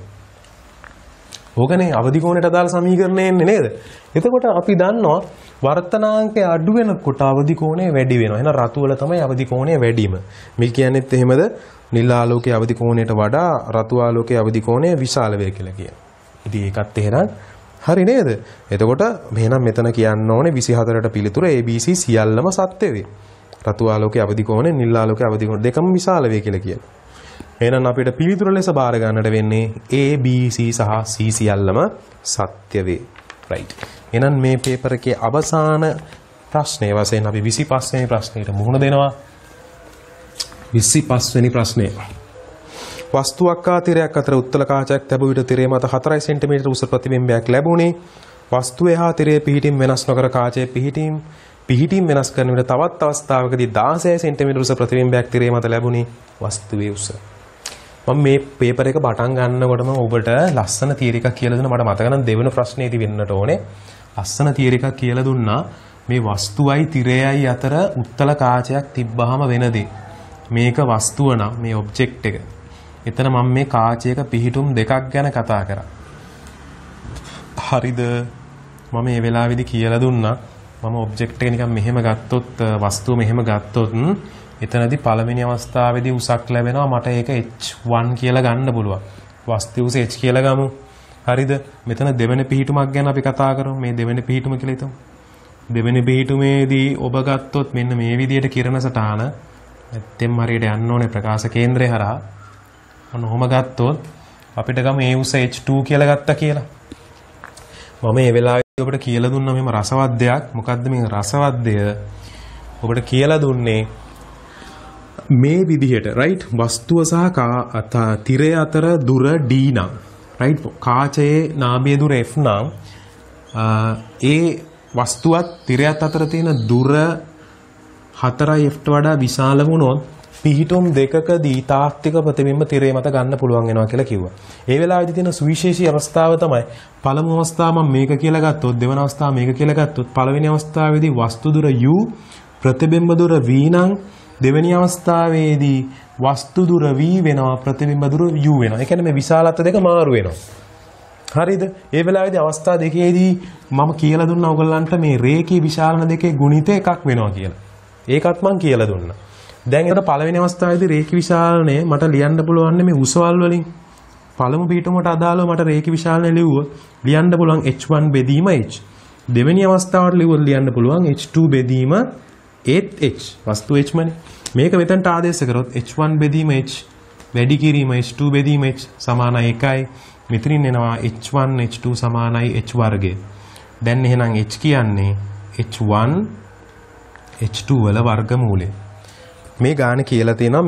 ඕකනේ අවදි කෝණයට අදාළ සමීකරණය එන්නේ නේද? එතකොට අපි දන්නවා වර්තනාංකය අඩු වෙනකොට අවදි කෝණය වැඩි වෙනවා. එහෙනම් රතු වල තමයි අවදි කෝණය වැඩිම. මේ කියන්නේත් එහෙමද? නිල් ආලෝකයේ අවදි කෝණයට වඩා රතු ආලෝකයේ අවදි කෝණය විශාල වේ කියලා කියන. ඉතින් ඒකත් එහෙනම් හරි නේද? එතකොට මෙහෙනම් මෙතන කියන්න ඕනේ 24ට පිළිතුර ABC සියල්ලම සත්‍ය වේ. රතු ආලෝකයේ අවදි කෝණය නිල් ආලෝකයේ අවදි කෝණය දෙකම විශාල වේ කියලා කියන. එහෙනම් අපිට පිළිතුර ලෙස බාර ගන්නට වෙන්නේ A B C සහ C සියල්ලම සත්‍ය වේ. right. එහෙනම් මේ පේපර් එකේ අවසාන ප්‍රශ්නය වශයෙන් අපි 25 වෙනි ප්‍රශ්නෙට මුහුණ දෙනවා. 25 වෙනි ප්‍රශ්නය. වස්තුවක් හා තිරයක් අතර උත්තල කාචයක් තැබු විට තිරය මත 4 සෙන්ටිමීටර උස ප්‍රතිබිම්බයක් ලැබුණේ. වස්තුවේ හා තිරයේ පිහිටීම් වෙනස් නොකර කාචයේ පිහිටීම් වෙනස් කරන විට තවත් අවස්ථාවකදී 16 සෙන්ටිමීටර උස ප්‍රතිබිම්බයක් තිරය මත ලැබුණේ. වස්තුවේ උස. මම මේ පේපර් එක පටන් ගන්නකොටම ඔබට ලස්සන තියරි එකක් කියලා දුන්නා. මට මතක නම් දෙවෙනි ප්‍රශ්නේදී වෙන්නට ඕනේ. ලස්සන තියරි එකක් කියලා දුන්නා. මේ වස්තුවයි තිරයයි අතර උත්තල කාචයක් තිබ්බහම වෙන දේ. මේක වස්තුව නම් මේ ඔබ්ජෙක්ට් එක. එතන මම මේ කාචයක පිහිටුම් දෙකක් ගැන කතා කරා. හරිද? මම මේ වෙලාවේදී කියලා දුන්නා. මම ඔබ්ජෙක්ට් එක නිකන් මෙහෙම ගත්තොත් වස්තුව මෙහෙම ගත්තොත් එතනදී පළවෙනි අවස්ථාවේදී උසක් ලැබෙනවා. මට ඒක h1 කියලා ගන්න පුළුවන්. වස්තුවේ උස h කියලා ගමු. හරිද? මෙතන දෙවෙනි පිහිටුමක් ගැන අපි කතා කරමු. මේ දෙවෙනි පිහිටුම කියලා හිතමු. දෙවෙනි පිහිටුමේදී ඔබ ගත්තොත් මෙන්න මේ විදිහට කිරණ සටහන නැත්නම් හරියට යන්න ඕනේ ප්‍රකාශ කේන්ද්‍රය හරහා. ඔන්න ඔහොම ගත්තොත් අපිට ගම ඒ උස h2 කියලා ගත්තා කියලා. මම මේ වෙලාවේ ඔබට කියලා දුන්නා මෙහෙම රසවත් දෙයක්. මොකද්ද මේ රසවත් දෙය? ඔබට කියලා දුන්නේ මේ විදිහට right වස්තුව සහ තිරය අතර දුර d නම් right කාචයේ නාභිය දුර f නම් ඒ වස්තුවත් තිරයත් අතර තියෙන දුර 4යි f ට වඩා විශාල වුණොත් පිහිටුම් දෙකකදී තාත්වික ප්‍රතිබිම්බ තිරය මත ගන්න පුළුවන් වෙනවා කියලා කිව්වා. ඒ වෙලාවේදී තියෙන සුවිශේෂී අවස්ථාව තමයි පළමු අවස්ථාව මම මේක කියලා ගත්තොත් දෙවන අවස්ථාව මේක කියලා ගත්තොත් පළවෙනි අවස්ථාවේදී වස්තු දුර u ප්‍රතිබිම්බ දුර v නම් දෙවෙනි අවස්ථාවේදී වස්තු දුර v වෙනවා ප්‍රතිබිම්බ දුර u වෙනවා. ඒ කියන්නේ මේ විශාලත්ව දෙක මාරු වෙනවා. හරිද? ඒ වෙලාවේදී අවස්ථා දෙකේදී මම කියලා දුන්නා ඔයගලන්ට මේ රේඛී විශාලන දෙකේ ගුණිතය එකක් වෙනවා කියලා. ඒකත් මම කියලා දුන්නා. දැන් ඒකට පළවෙනි අවස්ථාවේදී රේඛී විශාලනය මට ලියන්න පුළුවන් මේ උසවල් වලින්. පළමු පිටුමට අදාළව මට රේඛී විශාලනය ලිව්වොත් ලියන්න පුළුවන් h1 බෙදීම h. දෙවෙනි අවස්ථාවට ලිව්වොත් ලියන්න පුළුවන් h2 බෙදීම 8h. වස්තු h මනේ. මේක මෙතනට ආදේශ කරොත් h1 බෙදීම h වැඩි කිරීම h2 බෙදීම h සමානයි 1යි. මෙතනින් එනවා h1 h2 සමානයි h වර්ගය. දැන් එහෙනම් h කියන්නේ h1 h2 වල වර්ගමූලය. මේ ගාන කියලා තියෙනවා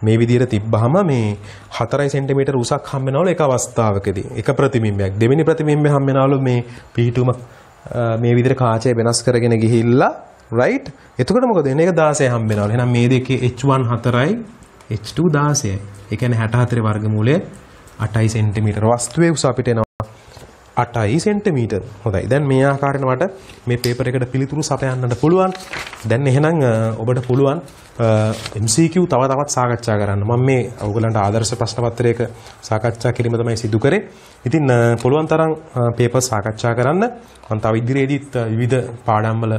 මේ විදිහට තිබ්බහම මේ 4 සෙන්ටිමීටර උසක් හම්බ වෙනවලු එක අවස්ථාවකදී. එක ප්‍රතිබිම්බයක්. දෙවෙනි ප්‍රතිබිම්බය හම්බ වෙනවලු මේ පිහිටුම මේ විදිහට කාචය වෙනස් කරගෙන ගිහිල්ලා right. එතකොට මොකද වෙන්නේ? ඒක 16 හම්බ වෙනවලු. එහෙනම් මේ දෙකේ h1 4යි h2 16යි. ඒ කියන්නේ 64 වර්ගමූලය 8 සෙන්ටිමීටර. වස්තුවේ උස අපිට එනවා 8 සෙන්ටිමීටර. හොඳයි. දැන් මේ ආකාරයට මට මේ පේපර් එකට පිළිතුරු සපයන්නට පුළුවන්. දැන් එහෙනම් ඔබට පුළුවන් MCQ තව තවත් සාකච්ඡා කරන්න. මම මේ ඔයගලන්ට ආදර්ශ ප්‍රශ්න පත්‍රයක සාකච්ඡා කිරීම තමයි සිදු කරේ. ඉතින් පුළුවන් තරම් පේපර් සාකච්ඡා කරන්න. මම තව ඉදිරියේදීත් විවිධ පාඩම් වල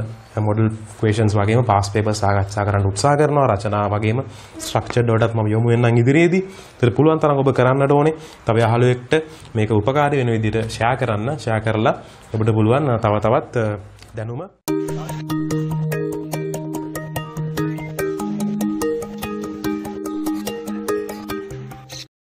මොඩල් ක්වෙස්චන්ස් වගේම පාස් පේපර් සාකච්ඡා කරන්න උත්සාහ කරනවා. රචනා වගේම ස්ට්‍රක්චර්ඩ් වලටත් මම යොමු වෙන්නම් ඉදිරියේදී. ඒත් පුළුවන් තරම් ඔබ කරන්නට ඕනේ. තව යහළුවෙක්ට මේක උපකාරී වෙන විදිහට ෂෙයා කරන්න. ෂෙයා කරලා ඔබට පුළුවන් තව තවත් දැනුම